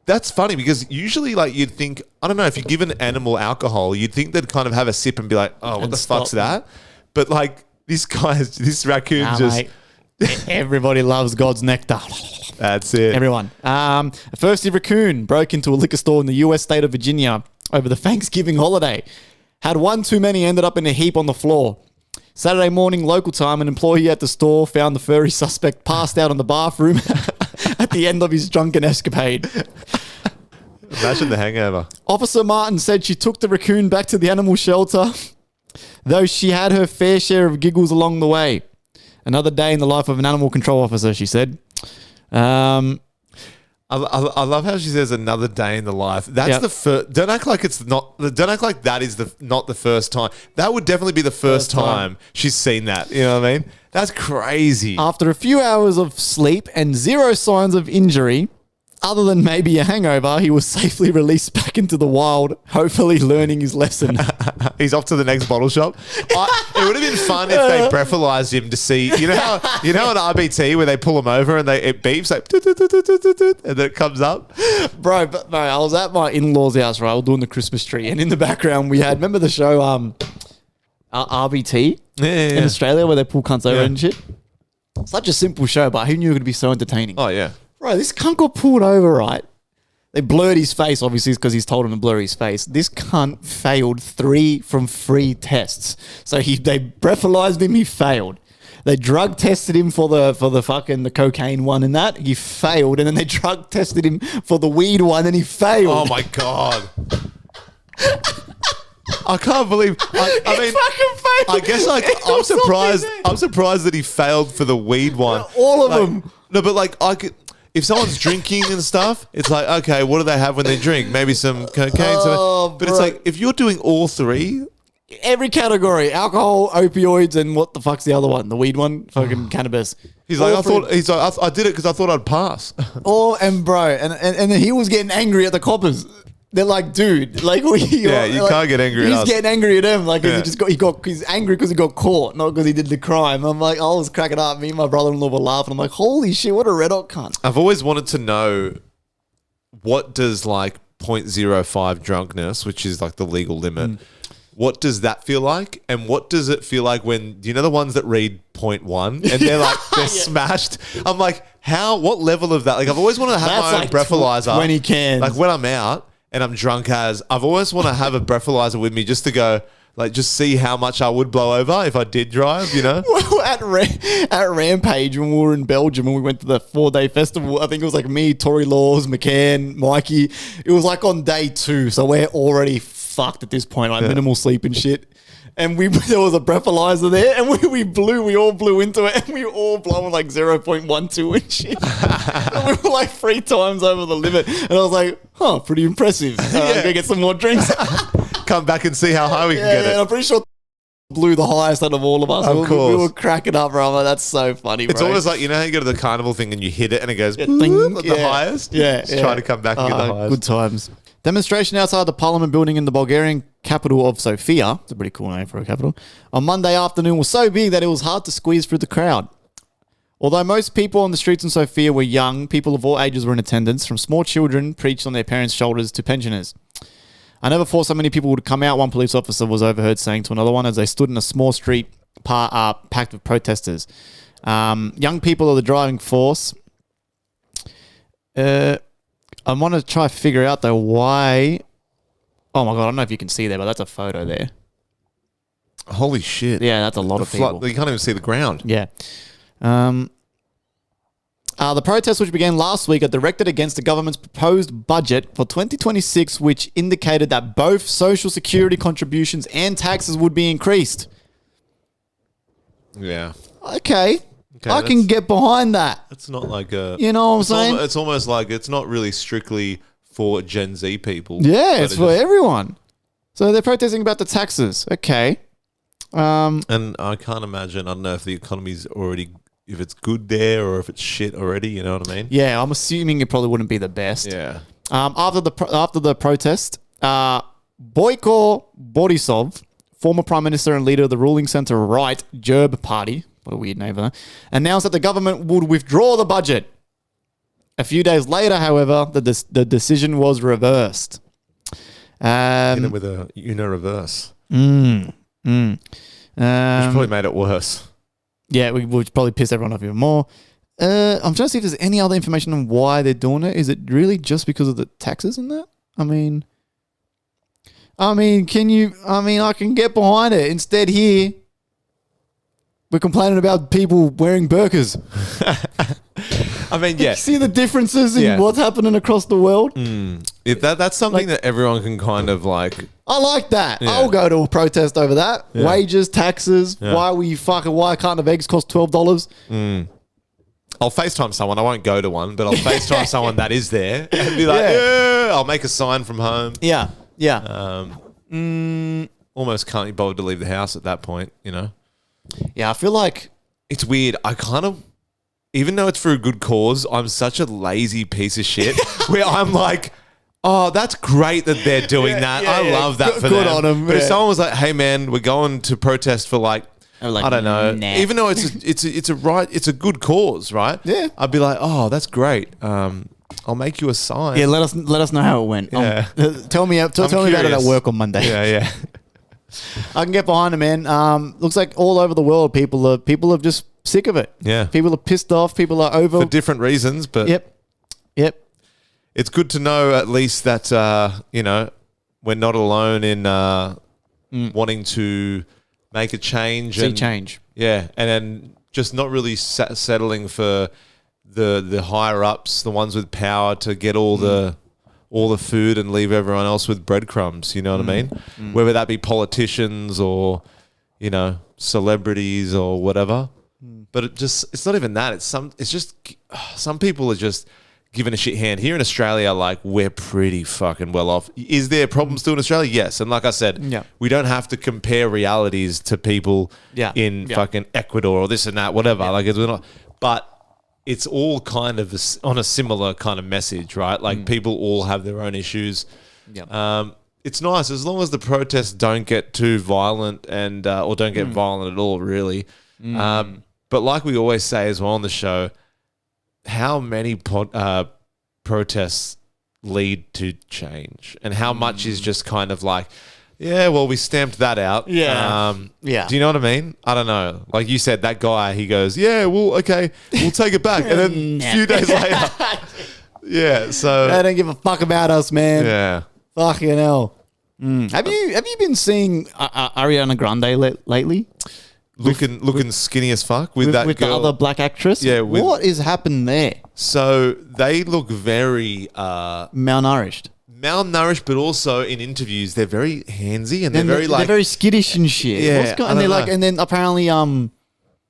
That's funny because usually, like, you'd think, I don't know, if you give an animal alcohol, you'd think they'd kind of have a sip and be like, "Oh, what the fuck's that?" But like this raccoon Everybody loves God's nectar. That's it. Everyone. A thirsty raccoon broke into a liquor store in the US state of Virginia over the Thanksgiving holiday. Had one too many, ended up in a heap on the floor. Saturday morning, local time, an employee at the store found the furry suspect passed out in the bathroom at the end of his drunken escapade. Imagine the hangover. Officer Martin said she took the raccoon back to the animal shelter, though she had her fair share of giggles along the way. Another day in the life of an animal control officer, she said. I love how she says another day in the life. That's the first. Don't act like it's not. Don't act like that is not the first time. That would definitely be the first time she's seen that. You know what I mean? That's crazy. After a few hours of sleep and zero signs of injury, other than maybe a hangover, he was safely released back into the wild, hopefully learning his lesson. He's off to the next bottle shop. It would have been fun if they breathalyzed him to see. You know how at RBT where they pull him over and it beeps like, and then it comes up. Bro, I was at my in-laws' house, right? We were doing the Christmas tree, and in the background we had, remember the show RBT in Australia where they pull cunts over and shit? Such a simple show, but who knew it would be so entertaining? Oh yeah. Bro, this cunt got pulled over, right? They blurred his face, obviously, because he's told him to blur his face. This cunt failed 3 from 3 tests. So they breathalyzed him, he failed. They drug tested him for the fucking the cocaine one and that. He failed. And then they drug tested him for the weed one and he failed. Oh my God. I can't believe. I mean, fucking failed. I guess I'm surprised. I'm surprised that he failed for the weed one. All of them. No, but like I could. If someone's drinking and stuff, it's like, okay, what do they have when they drink? Maybe some cocaine. But it's like, if you're doing all 3. Every category, alcohol, opioids, and what the fuck's the other one? The weed one? Fucking cannabis. He's like, I did it because I thought I'd pass. And then he was getting angry at the coppers. They're like, dude, like, you can't get angry at us. He's getting angry at him. Like, he's angry because he got caught, not because he did the crime. I'm like, I was cracking up. Me and my brother-in-law were laughing. I'm like, holy shit, what a red hot cunt. I've always wanted to know, what does like 0.05 drunkenness, which is like the legal limit, what does that feel like? And what does it feel like when, do you know the ones that read 0.1 and they're like, they're smashed? I'm like, what level of that? Like, I've always wanted to have my own breathalyzer. 20 cans. Like when I'm out and I'm drunk I've always want to have a breathalyzer with me just to go, like, just see how much I would blow over if I did drive, you know? Well, at Rampage, when we were in Belgium and we went to the 4-day festival, I think it was like me, Tory Laws, McCann, Mikey. It was like on day 2, so we're already fucked at this point, like minimal sleep and shit. And there was a breathalyzer there, and we all blew into it, and we were all blowing like 0.12 and shit. And we were like 3 times over the limit. And I was like, pretty impressive. Go get some more drinks. Come back and see how high we can get it. And I'm pretty sure blew the highest out of all of us. Of course. We were cracking up, bro. I'm like, that's so funny, bro. It's almost like, you know how you go to the carnival thing and you hit it and it goes the highest? Yeah. Try to come back and get the highest. Good times. Demonstration outside the Parliament building in the Bulgarian capital of Sofia. It's a pretty cool name for a capital. On Monday afternoon was so big that it was hard to squeeze through the crowd. Although most people on the streets in Sofia were young, people of all ages were in attendance, from small children preached on their parents' shoulders to pensioners. I never thought so many people would come out, one police officer was overheard saying to another one as they stood in a small street packed with protesters. Young people are the driving force. I want to try to figure out, though, why... Oh, my God, I don't know if you can see there, but that's a photo there. Holy shit. Yeah, that's a lot of people. You can't even see the ground. Yeah. The protests, which began last week, are directed against the government's proposed budget for 2026, which indicated that both social security contributions and taxes would be increased. Yeah. Okay, I can get behind that. It's not like a... You know what I'm saying? It's almost like it's not really strictly for Gen Z people. Yeah, it's for everyone. So they're protesting about the taxes. Okay. And I can't imagine, I don't know if the economy's already... If it's good there or if it's shit already, you know what I mean? Yeah, I'm assuming it probably wouldn't be the best. Yeah. After the protest, Boyko Borisov, former prime minister and leader of the ruling centre-right Gerb party, what a weird name for that, announced that the government would withdraw the budget. A few days later, however, the decision was reversed. Hit it with a reverse. Which probably made it worse. Yeah, we would probably piss everyone off even more. I'm trying to see if there's any other information on why they're doing it. Is it really just because of the taxes and that? I mean, I can get behind it. Instead here, we're complaining about people wearing burqas. I mean, yeah. See the differences in what's happening across the world? That's something that everyone can kind of like. I like that. Yeah. I'll go to a protest over that. Yeah. Wages, taxes. Yeah. Why can't of eggs cost $12? I'll FaceTime someone. I won't go to one, but I'll FaceTime someone that is there and be like, I'll make a sign from home. Yeah. Almost can't be bothered to leave the house at that point, you know? Yeah, I feel like It's weird. I kind of, even though it's for a good cause, I'm such a lazy piece of shit where I'm like, oh, that's great that they're doing that. I love that for them. Good on them. But if someone was like, hey man, we're going to protest for like, like, I don't know. nah. Even though it's a good cause, right? Yeah. I'd be like, oh, that's great. I'll make you a sign. Yeah, let us know how it went. Yeah. Tell me about it at work on Monday. Yeah. I can get behind it, man. Looks like all over the world, people are just sick of it. Yeah. People are pissed off. People are over. For different reasons, but Yep. it's good to know at least that we're not alone in wanting to make a change. See change. Yeah, and then just not really settling for the higher ups, the ones with power, to get all the food and leave everyone else with breadcrumbs. You know what I mean? Whether that be politicians or celebrities or whatever. But it's not even that. It's just some people are just giving a shit hand. Here in Australia, like, we're pretty fucking well off. Is there problems still in Australia? Yes. And like I said, we don't have to compare realities to people in fucking Ecuador or this and that, whatever. Like, we're not. But it's all kind of on a similar kind of message, right? Like, people all have their own issues. It's nice as long as the protests don't get too violent and or don't get violent at all, really. But like we always say as well on the show, how many protests lead to change, and how much is just kind of like, yeah, well, we stamped that out. Do you know what I mean? I don't know. Like you said, that guy, he goes, yeah, well, okay, we'll take it back. And then a few days later, so They don't give a fuck about us, man. Yeah. Fucking hell. Have you been seeing Ariana Grande lately? Looking skinny as fuck with that with girl. the other black actress. Yeah, what is happened there? So they look very Malnourished, but also in interviews they're very handsy and they're they're very skittish and shit. Yeah, and they're like, and then apparently there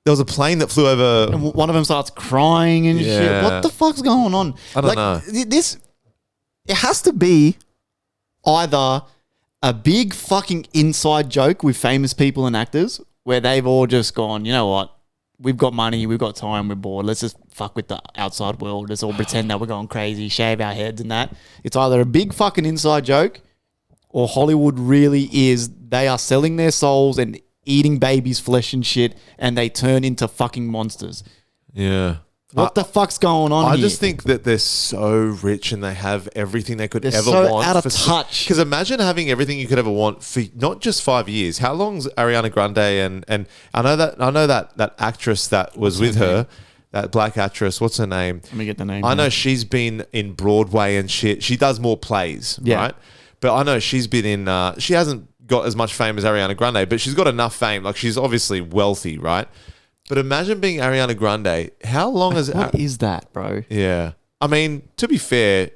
was a plane that flew over. one of them starts crying and shit. What the fuck's going on? I don't know. It has to be either a big fucking inside joke with famous people and actors, where they've all just gone, you know what? We've got money, we've got time, we're bored. Let's just fuck with the outside world. Let's all pretend that we're going crazy, shave our heads and that. It's either a big fucking inside joke, or Hollywood really is, they are selling their souls and eating babies' flesh and shit, and they turn into fucking monsters. Yeah. What the fuck's going on here? I just think that they're so rich and they have everything they could They're ever so want. out of touch. Because imagine having everything you could ever want for not just 5 years. How long's Ariana Grande and I know that actress that was with her, that black actress. What's her name? Let me get the name. I know she's been in Broadway and shit. She does more plays, right? But I know she's been in. She hasn't got as much fame as Ariana Grande, but she's got enough fame. Like, she's obviously wealthy, right? But imagine being Ariana Grande. How long has... What is that, bro? Yeah. I mean, to be fair,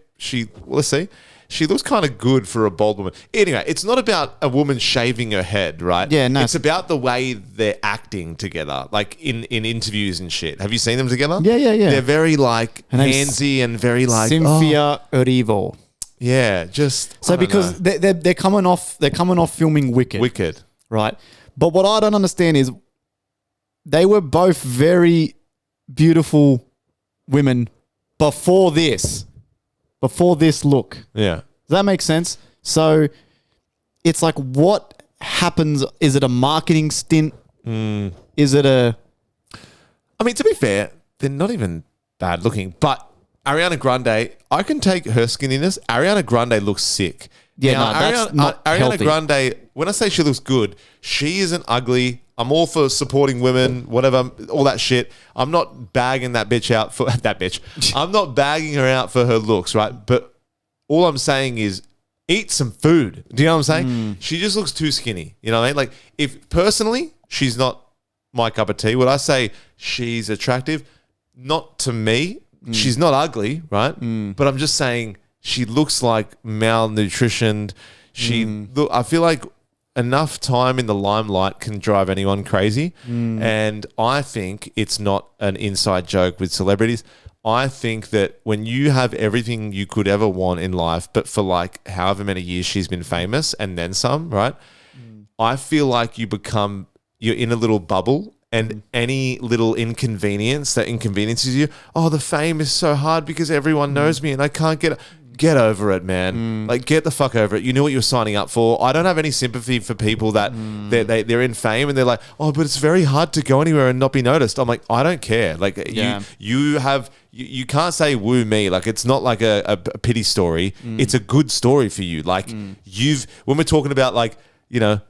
let's see. She looks kind of good for a bold woman. Anyway, it's not about a woman shaving her head, right? Yeah, no. It's about the way they're acting together, like in interviews and shit. Have you seen them together? Yeah. They're very like name's handsy and very like... Cynthia Erivo. Yeah, just... So because they're coming off filming Wicked. Right? But what I don't understand is they were both very beautiful women before this look. Yeah. Does that make sense? So it's like, what happens? Is it a marketing stint? Is it a... I mean, to be fair, they're not even bad looking, but Ariana Grande, I can take her skinniness. Ariana Grande looks sick. Yeah, Now, no, that's not Ariana healthy. Grande, when I say she looks good, she isn't ugly. I'm all for supporting women, whatever, all that shit. I'm not bagging that bitch out for that bitch. I'm not bagging her out for her looks, right? But all I'm saying is eat some food. Do you know what I'm saying? She just looks too skinny. You know what I mean? Like, if personally, she's not my cup of tea. Would I say she's attractive? Not to me. She's not ugly, right? But I'm just saying she looks like malnutritioned. Look, I feel like enough time in the limelight can drive anyone crazy. And I think it's not an inside joke with celebrities. I think that when you have everything you could ever want in life, but for like however many years she's been famous and then some, right? I feel like you're in a little bubble, and any little inconvenience that inconveniences you, oh, the fame is so hard because everyone knows me and I can't get over it, man. Like, get the fuck over it. You knew what you were signing up for. I don't have any sympathy for people that they're in fame and they're like, oh, but it's very hard to go anywhere and not be noticed. I'm like, I don't care. Like, you can't say woo me. Like, it's not like a pity story. It's a good story for you. Like, when we're talking about, like, you know,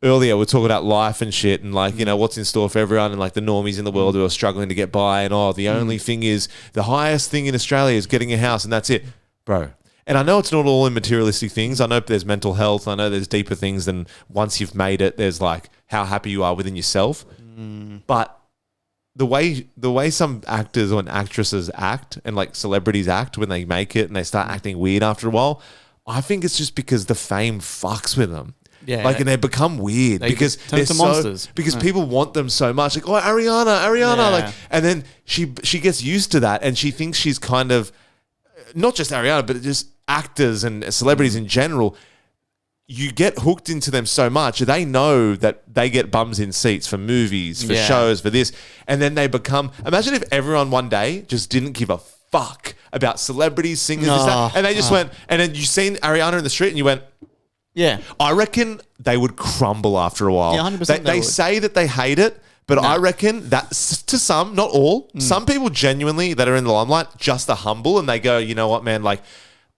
earlier we're talking about life and shit and, like, you know, what's in store for everyone and, like, the normies in the world who are struggling to get by and, oh, the only thing is the highest thing in Australia is getting a house and that's it. Bro. And I know it's not all in materialistic things. I know there's mental health. I know there's deeper things than once you've made it, there's like how happy you are within yourself. But the way some actors or actresses act and like celebrities act when they make it and they start acting weird after a while, I think it's just because the fame fucks with them. Yeah, like, and they become weird because they're monsters. Because people want them so much. Like, oh, Ariana, like, and then she gets used to that and she thinks she's kind of not just Ariana, but just actors and celebrities in general. You get hooked into them so much, they know that they get bums in seats for movies, for shows, for this, and then they become. Imagine if everyone one day just didn't give a fuck about celebrities, singers, this, that, and they just went. And then you seen Ariana in the street, and you went. Yeah, I reckon they would crumble after a while. Yeah, 100%. They say that they hate it, but I reckon that to some, not all, some people genuinely that are in the limelight just are humble and they go, you know what, man, like,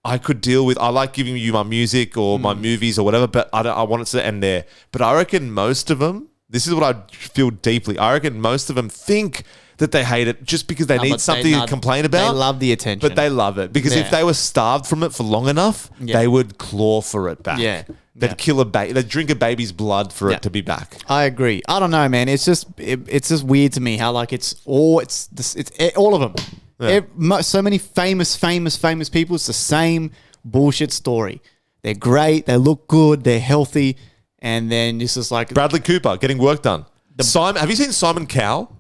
I could deal with, I like giving you my music or my movies or whatever, but I want it to end there. But I reckon most of them, this is what I feel deeply, I reckon most of them think that they hate it just because they need something to complain about. They love the attention. But they love it. Because if they were starved from it for long enough, they would claw for it back. Yeah. They'd kill a baby. They'd drink a baby's blood for it to be back. I agree. I don't know, man. It's just weird to me how, like, it's all of them. Yeah. So many famous people. It's the same bullshit story. They're great. They look good. They're healthy. And then it's just like Bradley Cooper getting work done. Have you seen Simon Cowell?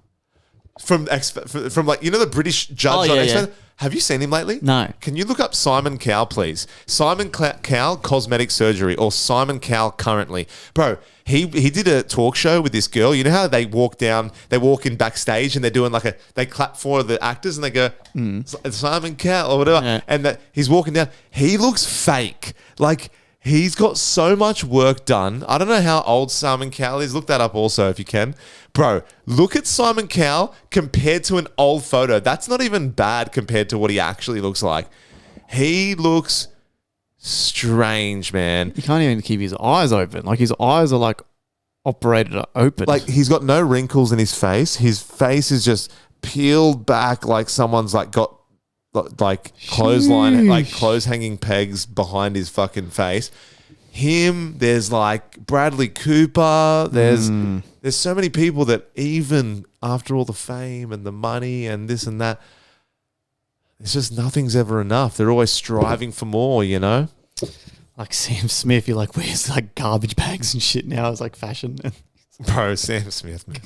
From like, you know, the British judge on X-Men? Have you seen him lately? No. Can you look up Simon Cowell, please? Simon Cowell, cosmetic surgery, or Simon Cowell currently. Bro, he did a talk show with this girl. You know how they walk in backstage and they're doing like they clap for the actors and they go, Simon Cowell or whatever. Yeah. And that he's walking down. He looks fake. Like, he's got so much work done. I don't know how old Simon Cowell is. Look that up also if you can. Bro, look at Simon Cowell compared to an old photo. That's not even bad compared to what he actually looks like. He looks strange, man. He can't even keep his eyes open. Like, his eyes are like operated open. Like, he's got no wrinkles in his face. His face is just peeled back like someone's like got like clothesline, like clothes hanging pegs behind his fucking face. There's like Bradley Cooper. There's so many people that even after all the fame and the money and this and that, it's just nothing's ever enough. They're always striving for more, you know? Like Sam Smith, he like wears like garbage bags and shit now as like fashion. Bro, Sam Smith, man.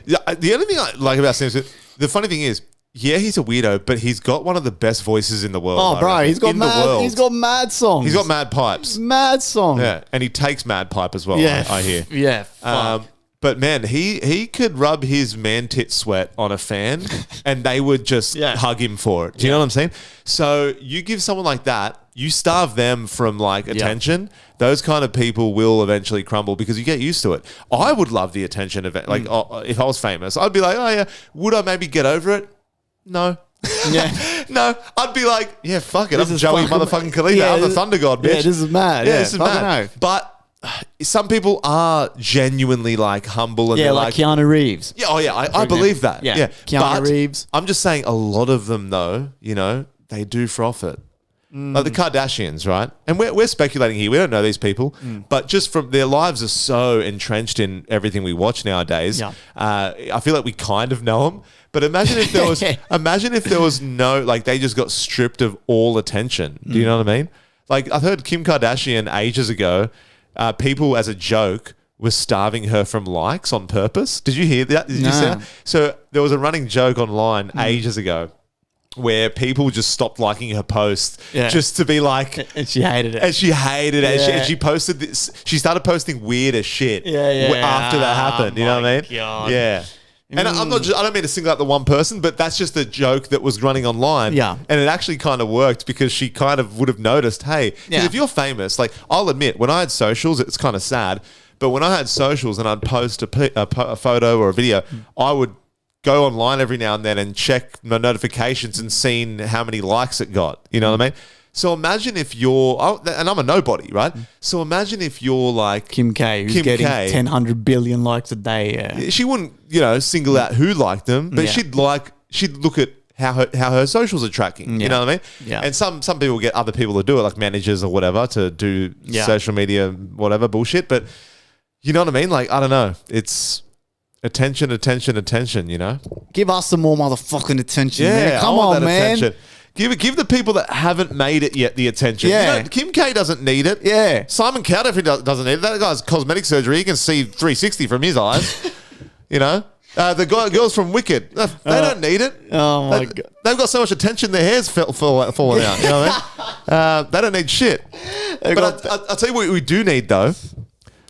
Yeah, the only thing I like about Sam Smith, the funny thing is, yeah, he's a weirdo, but he's got one of the best voices in the world. Oh, bro, he's got mad songs. He's got mad pipes. Mad songs. Yeah, and he takes mad pipe as well, yeah, I hear. Yeah, fuck. But man, he could rub his man tit sweat on a fan and they would just hug him for it. Do you know what I'm saying? So you give someone like that, you starve them from like attention. Those kind of people will eventually crumble because you get used to it. I would love the attention of it. Like if I was famous, I'd be like, oh yeah, would I maybe get over it? No, Yeah. No, I'd be like, yeah, fuck it. This I'm is Joey fucking- motherfucking Kalina. Yeah, I'm the this- Thunder God, bitch. Yeah, this is mad. Yeah, this is fucking mad. oath. But some people are genuinely like humble and Yeah, they're like Keanu Reeves. yeah, oh yeah, I believe that. Yeah. Yeah, Keanu but Reeves. I'm just saying a lot of them though, they do froth it. Like the Kardashians, right? And we're speculating here. We don't know these people, but just from their lives are so entrenched in everything we watch nowadays. Yeah. I feel like we kind of know them. But imagine if there was no, like they just got stripped of all attention. Do you know what I mean? Like I've heard Kim Kardashian ages ago, people as a joke were starving her from likes on purpose. Did you hear that? Did you see that? So there was a running joke online ages ago where people just stopped liking her posts just to be like... And she hated it. And she hated it. Yeah. And she posted this... She started posting weird as shit Yeah. after that happened. You know what I mean? God. Yeah. And I don't mean to single out the one person, but that's just a joke that was running online. Yeah. And it actually kind of worked because she kind of would have noticed, hey, 'cause Yeah. if you're famous, like I'll admit, when I had socials, it's kind of sad, but when I had socials and I'd post a photo or a video, I would go online every now and then and check my notifications and seeing how many likes it got. You know what I mean? So imagine if and I'm a nobody, right? So imagine if you're like Kim K, who's getting 1,000 billion likes a day. Yeah. she wouldn't, single out who liked them, but she'd look at how her socials are tracking. You know what I mean? Yeah. And some people get other people to do it, like managers or whatever, to do social media, whatever bullshit. But you know what I mean? Like, I don't know. It's attention, Give us some more motherfucking attention, man. I Come want on, that man. attention. Give the people that haven't made it yet the attention. Yeah. Kim K doesn't need it. Yeah. Simon Cowell definitely doesn't need it. That guy's cosmetic surgery. He can see 360 from his eyes. The girls from Wicked, they don't need it. Oh my God. They've got so much attention, their hair's falling out. You know what I mean? They don't need shit. But I'll tell you what we do need though.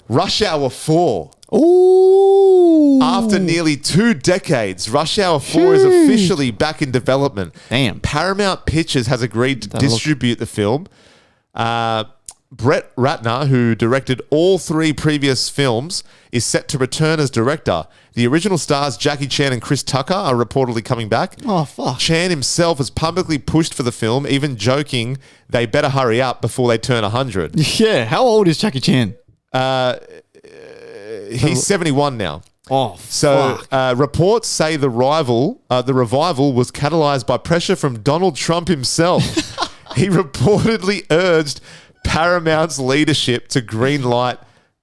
Rush Hour 4. Ooh. After nearly 2 decades, Rush Hour 4 is officially back in development. Damn. Paramount Pictures has agreed to distribute the film. Brett Ratner, who directed all 3 previous films, is set to return as director. The original stars Jackie Chan and Chris Tucker are reportedly coming back. Oh, fuck. Chan himself has publicly pushed for the film, even joking they better hurry up before they turn 100. Yeah. How old is Jackie Chan? He's 71 now. Oh, So fuck. reports say the revival was catalyzed by pressure from Donald Trump himself. He reportedly urged Paramount's leadership to greenlight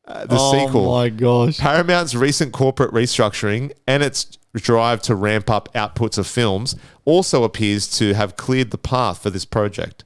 the sequel. Oh my gosh. Paramount's recent corporate restructuring and its drive to ramp up outputs of films also appears to have cleared the path for this project.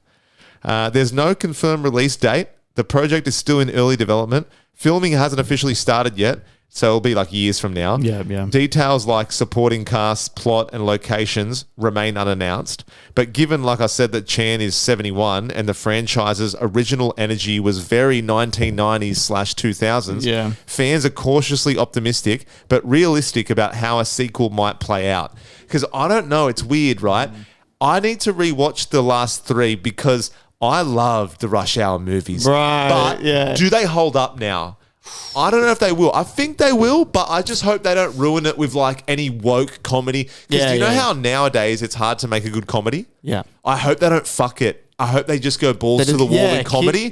There's no confirmed release date. The project is still in early development. Filming hasn't officially started yet, so it'll be like years from now. Yeah. Details like supporting cast, plot, and locations remain unannounced. But given, like I said, that Chan is 71 and the franchise's original energy was very 1990s/2000s, fans are cautiously optimistic but realistic about how a sequel might play out. Because I don't know, it's weird, right? I need to rewatch the last 3 because I love the Rush Hour movies. Right, But yeah. do they hold up now? I don't know if they will. I think they will, but I just hope they don't ruin it with like any woke comedy. Because do you know how nowadays it's hard to make a good comedy? Yeah. I hope they don't fuck it. I hope they just go balls to the wall in comedy.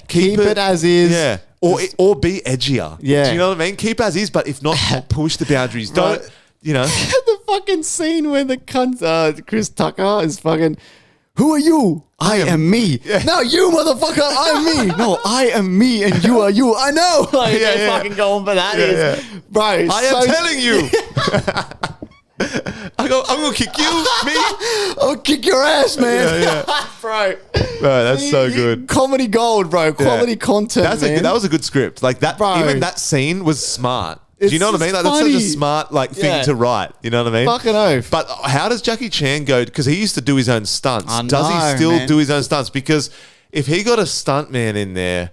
Keep it as is. Yeah. Or be edgier. Yeah. Do you know what I mean? Keep as is, but if not, push the boundaries. Don't, The fucking scene where the cunt, Chris Tucker is fucking... Who are you? I am me. Yeah. No, you motherfucker, I'm me. No, I am me and you are you. I know. Like, they're fucking going for that. Bro, I am telling you. I'm gonna kick you, me. I'll kick your ass, man. Bro, that's so good. Comedy gold, bro. Quality content, man. That was a good script. Like that, Bro. even that scene was smart. Do you know what I mean? Like, that's funny. such a smart thing to write. You know what I mean? Fucking oath. But how does Jackie Chan go? Because he used to do his own stunts. I Does he know, still man. do his own stunts? Because if he got a stuntman in there,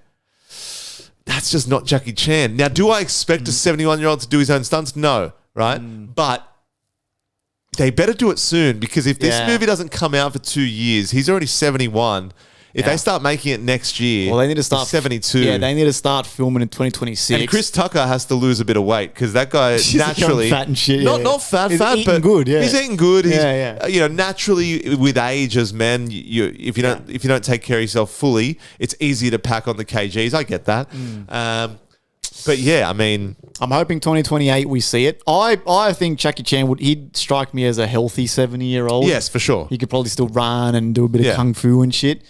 that's just not Jackie Chan. Now, do I expect a 71-year-old to do his own stunts? No, right? But they better do it soon because if this movie doesn't come out for 2 years, he's already 71. If they start making it next year, Well, they need to start 72. Yeah, they need to start filming in 2026. And Chris Tucker has to lose a bit of weight because that guy naturally fat and shit. Not fat, He's fat, eating but good. Yeah, he's eating good. He's, Yeah. You know, naturally with age as men, if you don't take care of yourself fully, it's easier to pack on the kgs. I get that. But yeah, I mean, I'm hoping 2028 we see it. I think Jackie Chan he'd strike me as a healthy 70-year-old. yes, for sure. He could probably still run and do a bit of kung fu and shit.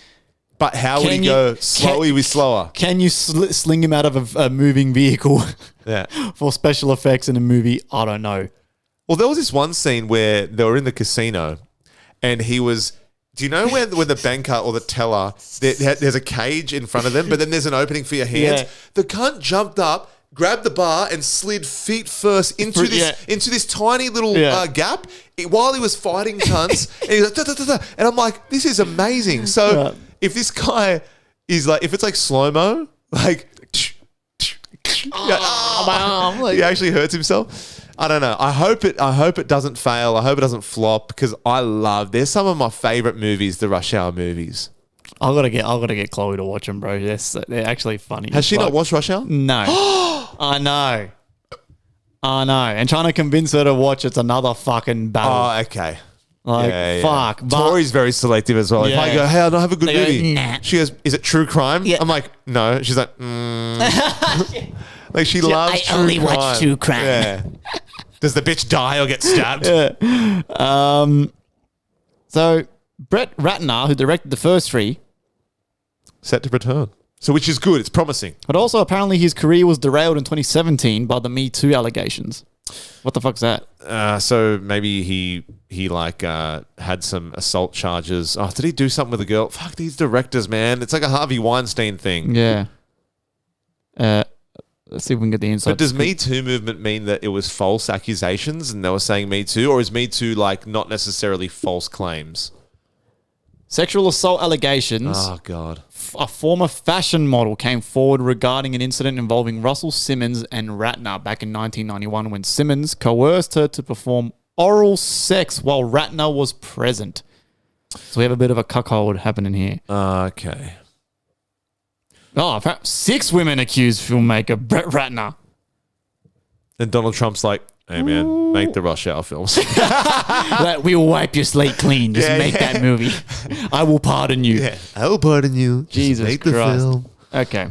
But how would he go slowly with slower? Can you sling him out of a moving vehicle Yeah. for special effects in a movie? I don't know. Well, there was this one scene where they were in the casino and he was... Do you know when the banker or the teller, there's a cage in front of them, but then there's an opening for your hands? Yeah. The cunt jumped up, grabbed the bar, and slid feet first into this tiny little gap while he was fighting cunts. And he's like, da, da, da, da. And I'm like, this is amazing. So if this guy is like, if it's like slow-mo, like, my arm. Like, he actually hurts himself. I don't know. I hope it doesn't fail. I hope it doesn't flop because they're some of my favorite movies, the Rush Hour movies. I gotta get Chloe to watch them, bro. They're actually funny. Has she not watched Rush Hour? No. I know. And trying to convince her to watch it's another fucking battle. Oh, okay. Like, fuck. But Tori's very selective as well. If I go, hey, I don't have a good They go, movie. nah. She goes, is it true crime? Yeah. I'm like, no. She's like, like she loves I only watch true crime. Yeah. Does the bitch die or get stabbed? So Brett Ratner, who directed the first three, Set to return. So which is good. It's promising. but also apparently his career was derailed in 2017 by the Me Too allegations. What the fuck's that? So maybe he like had some assault charges. Oh, did he do something with a girl? Fuck these directors, man. It's like a Harvey Weinstein thing. Yeah. Let's see if we can get the inside. But does Me Too movement mean that it was false accusations and they were saying Me Too, or is Me Too like not necessarily false claims? Sexual assault allegations. Oh God. A former fashion model came forward regarding an incident involving Russell Simmons and Ratner back in 1991 when Simmons coerced her to perform oral sex while Ratner was present. So we have a bit of a cuckold happening here. Okay. Oh, 6 women accused filmmaker Brett Ratner. And Donald Trump's like, hey man, make the Rush Hour films. That we will wipe your slate clean. Just make that movie. I will pardon you. Yeah, I will pardon you. Jesus make Christ. the film. Okay.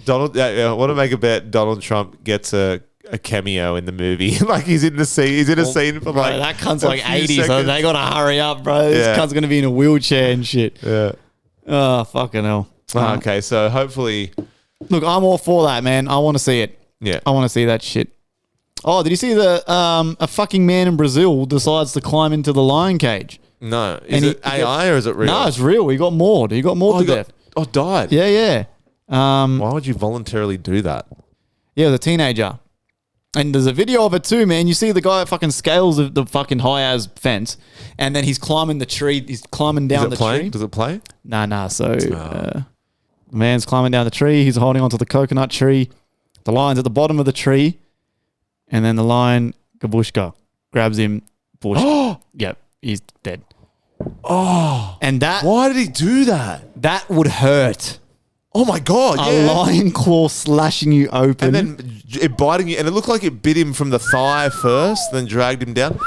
I want to make a bet Donald Trump gets a cameo in the movie. Like he's in the scene. He's in a scene for like that cunt's a like few 80, so seconds. they gotta hurry up, bro. This cunt's gonna be in a wheelchair and shit. Yeah. Oh, fucking hell. Okay, so hopefully, Look, I'm all for that, man. I want to see it. yeah. I want to see that shit. Oh, did you see a fucking man in Brazil decides to climb into the lion cage? No, And is it AI or is it real? No, it's real. He got mauled. He got mauled to death. Died. Yeah. Why would you voluntarily do that? Yeah, the teenager. And there's a video of it too, man. You see the guy fucking scales the fucking high-as fence, and then he's climbing the tree. He's climbing down the tree. Does it play? Nah. So the man's climbing down the tree. He's holding onto the coconut tree. The lion's at the bottom of the tree. And then the lion, Gabushka, grabs him. Push. Yep, he's dead. Oh, And that why did he do that? that would hurt. Oh my God! A Yeah. lion claw slashing you open. And then it biting you, and it looked like it bit him from the thigh first, then dragged him down.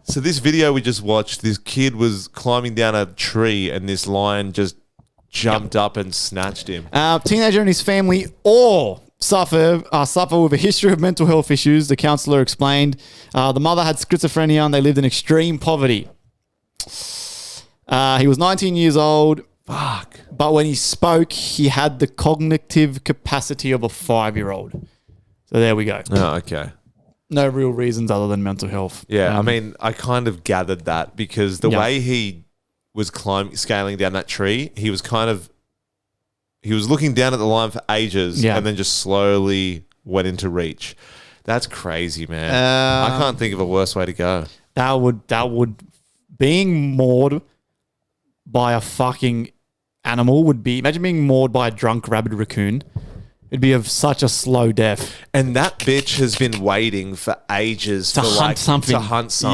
So this video we just watched, this kid was climbing down a tree, and this lion just jumped up and snatched him. Teenager and his family all suffer with a history of mental health issues, the counselor explained. The mother had schizophrenia and they lived in extreme poverty. He was 19 years old. Fuck. But when he spoke, he had the cognitive capacity of a 5-year-old. So there we go. Oh, okay. No real reasons other than mental health. Yeah, I mean, I kind of gathered that because the Yeah. way he was scaling down that tree, he was looking down at the line for ages and then just slowly went into reach. That's crazy, man. I can't think of a worse way to go. That would being mauled by a fucking animal would be, imagine being mauled by a drunk rabid raccoon. It'd be of such a slow death. And that bitch has been waiting for ages To hunt something.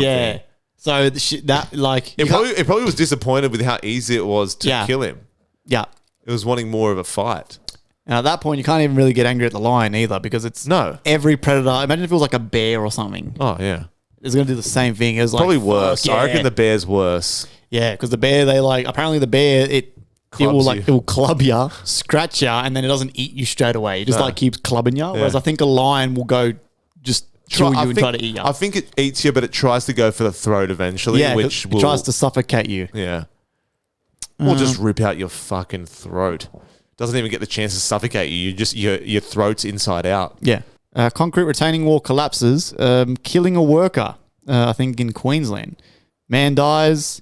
Yeah. So it probably was disappointed with how easy it was to kill him. Yeah. It was wanting more of a fight. And at that point, you can't even really get angry at the lion either because it's every predator. Imagine if it was like a bear or something. Oh, yeah. It's going to do the same thing. It was Probably like, worse. yeah. I reckon the bear's worse. Yeah, because the bear, apparently the bear, it will club you, scratch you, and then it doesn't eat you straight away. It just keeps clubbing you. Whereas I think a lion will go just kill you and try to eat you. I think it eats you, but it tries to go for the throat eventually, which it tries to suffocate you. Yeah. Or just rip out your fucking throat. Doesn't even get the chance to suffocate you. You just your throat's inside out. Yeah. Concrete retaining wall collapses, killing a worker, I think in Queensland. Man dies.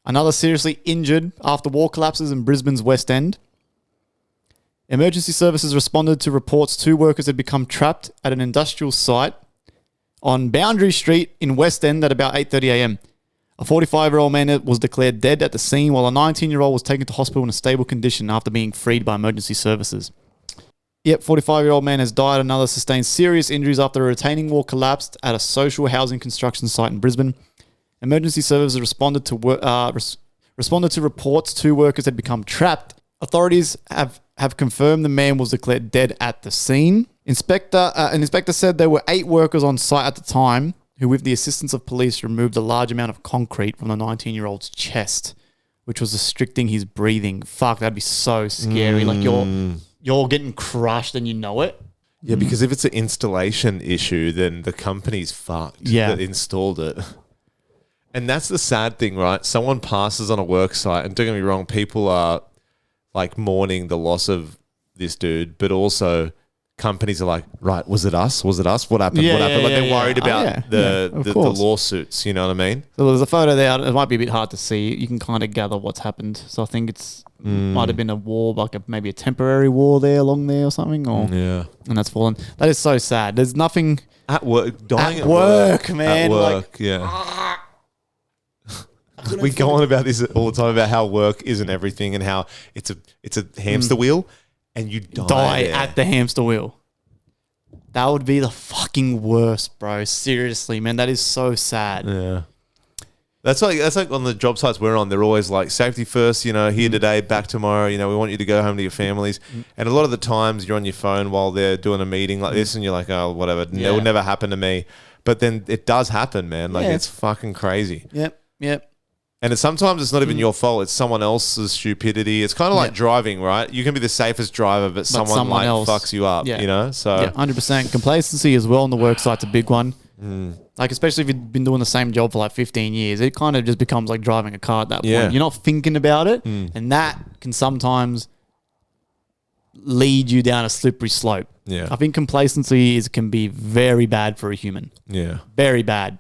Another seriously injured after wall collapses in Brisbane's West End. Emergency services responded to reports 2 workers had become trapped at an industrial site on Boundary Street in West End at about 8:30 a.m. A 45-year-old man was declared dead at the scene, while a 19-year-old was taken to hospital in a stable condition after being freed by emergency services. 45-year-old man has died. Another sustained serious injuries after a retaining wall collapsed at a social housing construction site in Brisbane. Emergency services responded to reports 2 workers had become trapped. Authorities have confirmed the man was declared dead at the scene. An inspector said there were 8 workers on site at the time who, with the assistance of police, removed a large amount of concrete from the 19-year-old's chest, which was restricting his breathing. Fuck, that'd be so scary. Like you're getting crushed and you know it. Yeah, because if it's an installation issue, then the company's fucked that installed it. And that's the sad thing, right? Someone passes on a work site, and don't get me wrong, people are like mourning the loss of this dude, but also companies are like, right, was it us? Was it us? What happened? What happened? Like they're worried about the lawsuits, you know what I mean? So there's a photo there. It might be a bit hard to see. You can kind of gather what's happened. So I think might have been a war, like maybe a temporary war there along there or something. And that's fallen. That is so sad. There's nothing at work, dying at work, man. At work, we go on about this all the time about how work isn't everything and how it's a hamster wheel and you die at the hamster wheel. That would be the fucking worst, bro. Seriously, man. That is so sad. Yeah. That's like on the job sites we're on, they're always like safety first, here today, back tomorrow, we want you to go home to your families. And a lot of the times you're on your phone while they're doing a meeting like this and you're like, oh, whatever, it will never happen to me. But then it does happen, man. Like it's fucking crazy. Yep. And sometimes it's not even your fault. It's someone else's stupidity. It's kind of like driving, right? You can be the safest driver, but someone else fucks you up, So 100%. Complacency as well on the work site's a big one. Like, especially if you've been doing the same job for like 15 years, it kind of just becomes like driving a car at that point. You're not thinking about it. And that can sometimes lead you down a slippery slope. Yeah. I think complacency can be very bad for a human. Yeah. Very bad.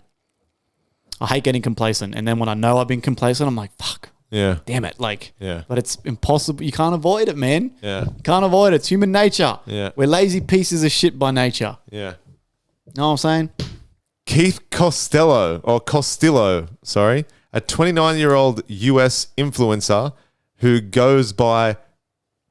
I hate getting complacent. And then when I know I've been complacent, I'm like, fuck. Yeah. Damn it. But it's impossible. You can't avoid it, man. Yeah. You can't avoid it. It's human nature. Yeah. We're lazy pieces of shit by nature. Yeah. Know what I'm saying? Keith Costello, a 29-year-old US influencer who goes by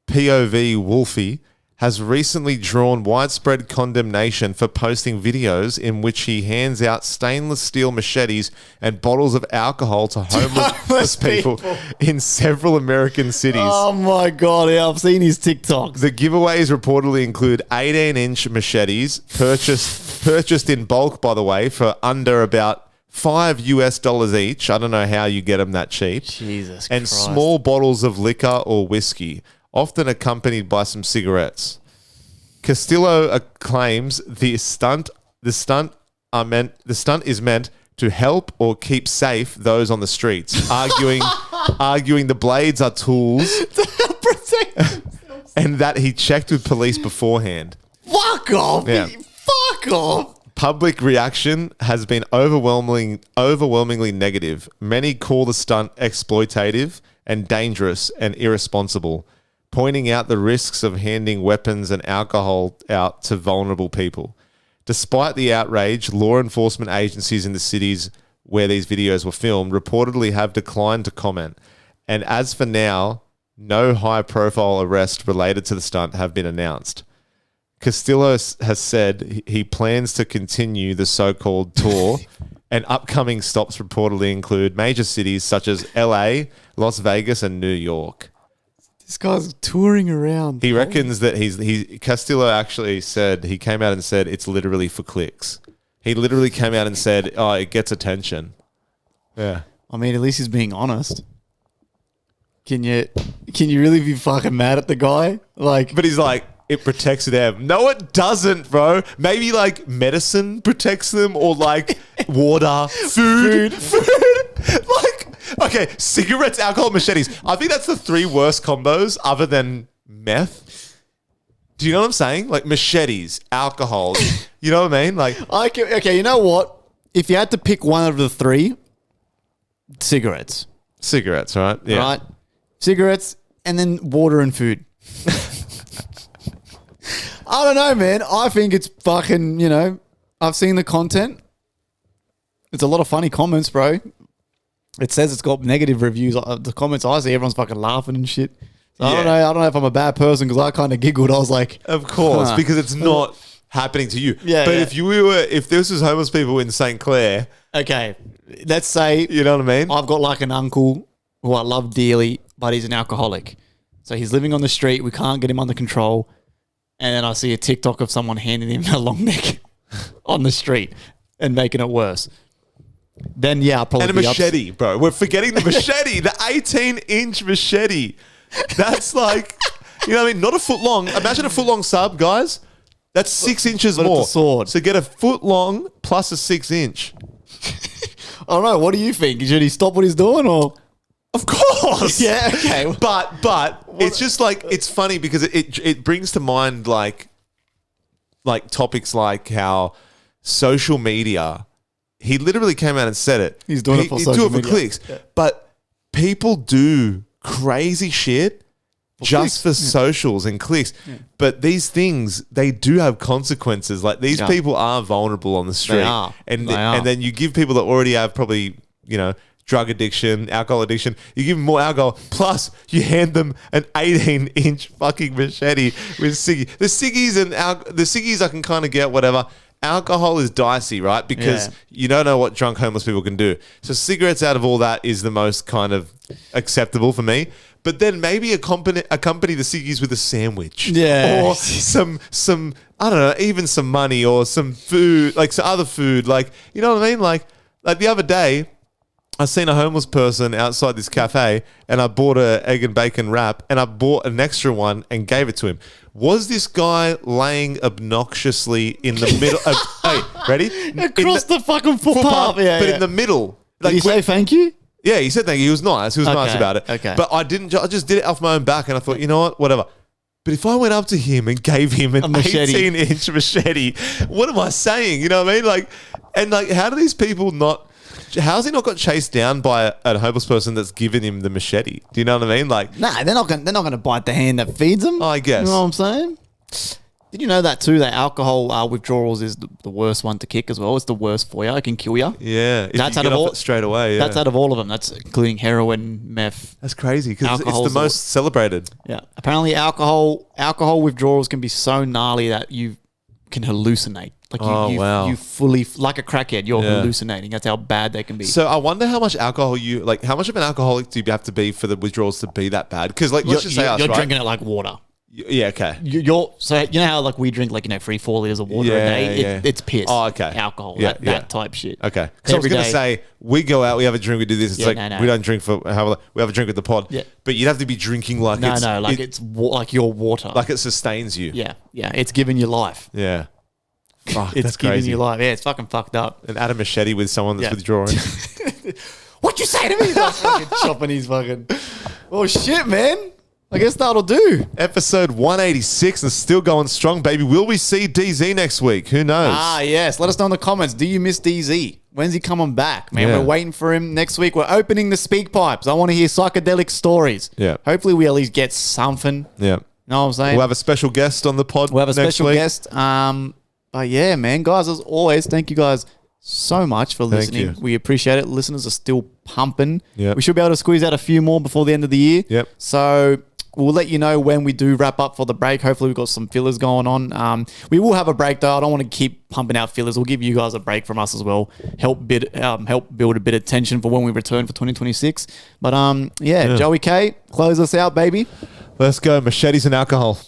POV Wolfie, has recently drawn widespread condemnation for posting videos in which he hands out stainless steel machetes and bottles of alcohol to homeless people in several American cities. Oh my God, yeah, I've seen his TikToks. The giveaways reportedly include 18-inch machetes purchased in bulk, by the way, for under about $5 each. I don't know how you get them that cheap. Jesus and Christ. Small bottles of liquor or whiskey, often accompanied by some cigarettes. Castillo claims the stunt is meant to help or keep safe those on the streets, arguing the blades are tools and that he checked with police beforehand. Fuck off! Yeah. Fuck off! Public reaction has been overwhelmingly negative. Many call the stunt exploitative and dangerous and irresponsible, pointing out the risks of handing weapons and alcohol out to vulnerable people. Despite the outrage, law enforcement agencies in the cities where these videos were filmed reportedly have declined to comment. And as for now, no high-profile arrests related to the stunt have been announced. Castillo has said he plans to continue the so-called tour, and upcoming stops reportedly include major cities such as LA, Las Vegas, and New York. This guy's touring around. He reckons that Castillo actually said, he came out and said it's literally for clicks. He literally came out and said, oh, it gets attention. Yeah. I mean, at least he's being honest. Can you really be fucking mad at the guy? Like, But he's like, it protects them. No, it doesn't, bro. Maybe like medicine protects them or like water, food. Like, okay, cigarettes, alcohol, machetes. I think that's the 3 worst combos other than meth. Do you know what I'm saying? Like machetes, alcohol. You know what I mean? Like, okay, you know what? If you had to pick one of the 3, cigarettes. cigarettes, right? Yeah. Right? Cigarettes and then water and food. I don't know, man. I think it's fucking, I've seen the content. It's a lot of funny comments, bro. It says it's got negative reviews. The comments I see, everyone's fucking laughing and shit. So I don't know if I'm a bad person because I kind of giggled. I was like, of course, because it's not happening to you. Yeah, but yeah. if this was homeless people in St. Clair, okay, let's say, you know what I mean? I've got like an uncle who I love dearly, but he's an alcoholic. So he's living on the street. We can't get him under control. And then I see a TikTok of someone handing him a long neck on the street and making it worse. Then, yeah, I'll probably and a machete, bro. We're forgetting the machete, the 18-inch machete. That's like, you know what I mean? Not a foot long. Imagine a foot long sub, guys. That's 6 inches but more. it's a sword. So get a foot long plus a 6-inch. I don't know. What do you think? Should he stop what he's doing or? Of course. Yeah, okay. But it's just like, it's funny because it brings to mind like topics like how social media, he literally came out and said it. He's doing it for social media. Clicks. Yeah. But people do crazy shit just for socials and clicks. Yeah. But these things, they do have consequences. Like these people are vulnerable on the street. They are. And then you give people that already have probably, drug addiction, alcohol addiction, you give them more alcohol, plus you hand them an 18-inch fucking machete with ciggy. The ciggies I can kind of get, whatever. Alcohol is dicey, right? Because you don't know what drunk homeless people can do. So cigarettes out of all that is the most kind of acceptable for me. But then maybe accompany the ciggies with a sandwich. Yeah. Or some I don't know, even some money or some food, like some other food. Like, you know what I mean? Like the other day, I seen a homeless person outside this cafe and I bought an egg and bacon wrap and I bought an extra one and gave it to him. Was this guy laying obnoxiously in the middle of, hey, ready? Across the fucking footpath. Yeah, but in the middle. Did he say thank you? Yeah, he said thank you. He was nice. He was nice about it. Okay. But I just did it off my own back and I thought, you know what? Whatever. But if I went up to him and gave him an 18-inch machete, what am I saying? You know what I mean? How do these people not... How's he not got chased down by a homeless person that's given him the machete? Do you know what I mean? Like, nah, they're not going to bite the hand that feeds them. I guess. You know what I'm saying? Did you know that too? That alcohol withdrawals is the worst one to kick as well. It's the worst for you. It can kill you. Yeah, that's out of all straight away. Yeah. That's out of all of them. That's including heroin, meth. That's crazy because it's the most celebrated. Yeah. Apparently, alcohol withdrawals can be so gnarly that you can hallucinate. Like you fully, like a crackhead, you're hallucinating. That's how bad they can be. So I wonder how much alcohol how much of an alcoholic do you have to be for the withdrawals to be that bad? Because let's just say you're drinking it like water. Yeah, okay. So you know how we drink 3-4 liters of water a day? It's piss. Oh, okay. Alcohol, that type shit. Okay. Because I was going to say, we go out, we have a drink, we do this. It's we don't drink we have a drink with the pod. Yeah. But you'd have to be drinking like it's like your water. Like it sustains you. Yeah, yeah. It's giving you life. Yeah. Fuck, it's that's giving crazy. you life. Yeah, it's fucking fucked up. And add a machete with someone that's withdrawing. What you say to me? He's like fucking chopping his fucking... Oh, shit, man. I guess that'll do. Episode 186 and still going strong, baby. Will we see DZ next week? Who knows? Yes. Let us know in the comments. Do you miss DZ? When's he coming back? Man, we're waiting for him next week. We're opening the speak pipes. I want to hear psychedelic stories. Yeah. Hopefully we at least get something. Yeah. Know what I'm saying? We'll have a special guest on the pod. We'll have a special guest. But yeah, man, guys, as always, thank you guys so much for listening. We appreciate it. Listeners are still pumping. Yep. We should be able to squeeze out a few more before the end of the year. Yep. So we'll let you know when we do wrap up for the break. Hopefully we've got some fillers going on. We will have a break though. I don't want to keep pumping out fillers. We'll give you guys a break from us as well. Help build a bit of tension for when we return for 2026. But Joey K, close us out, baby. Let's go. Machetes and alcohol.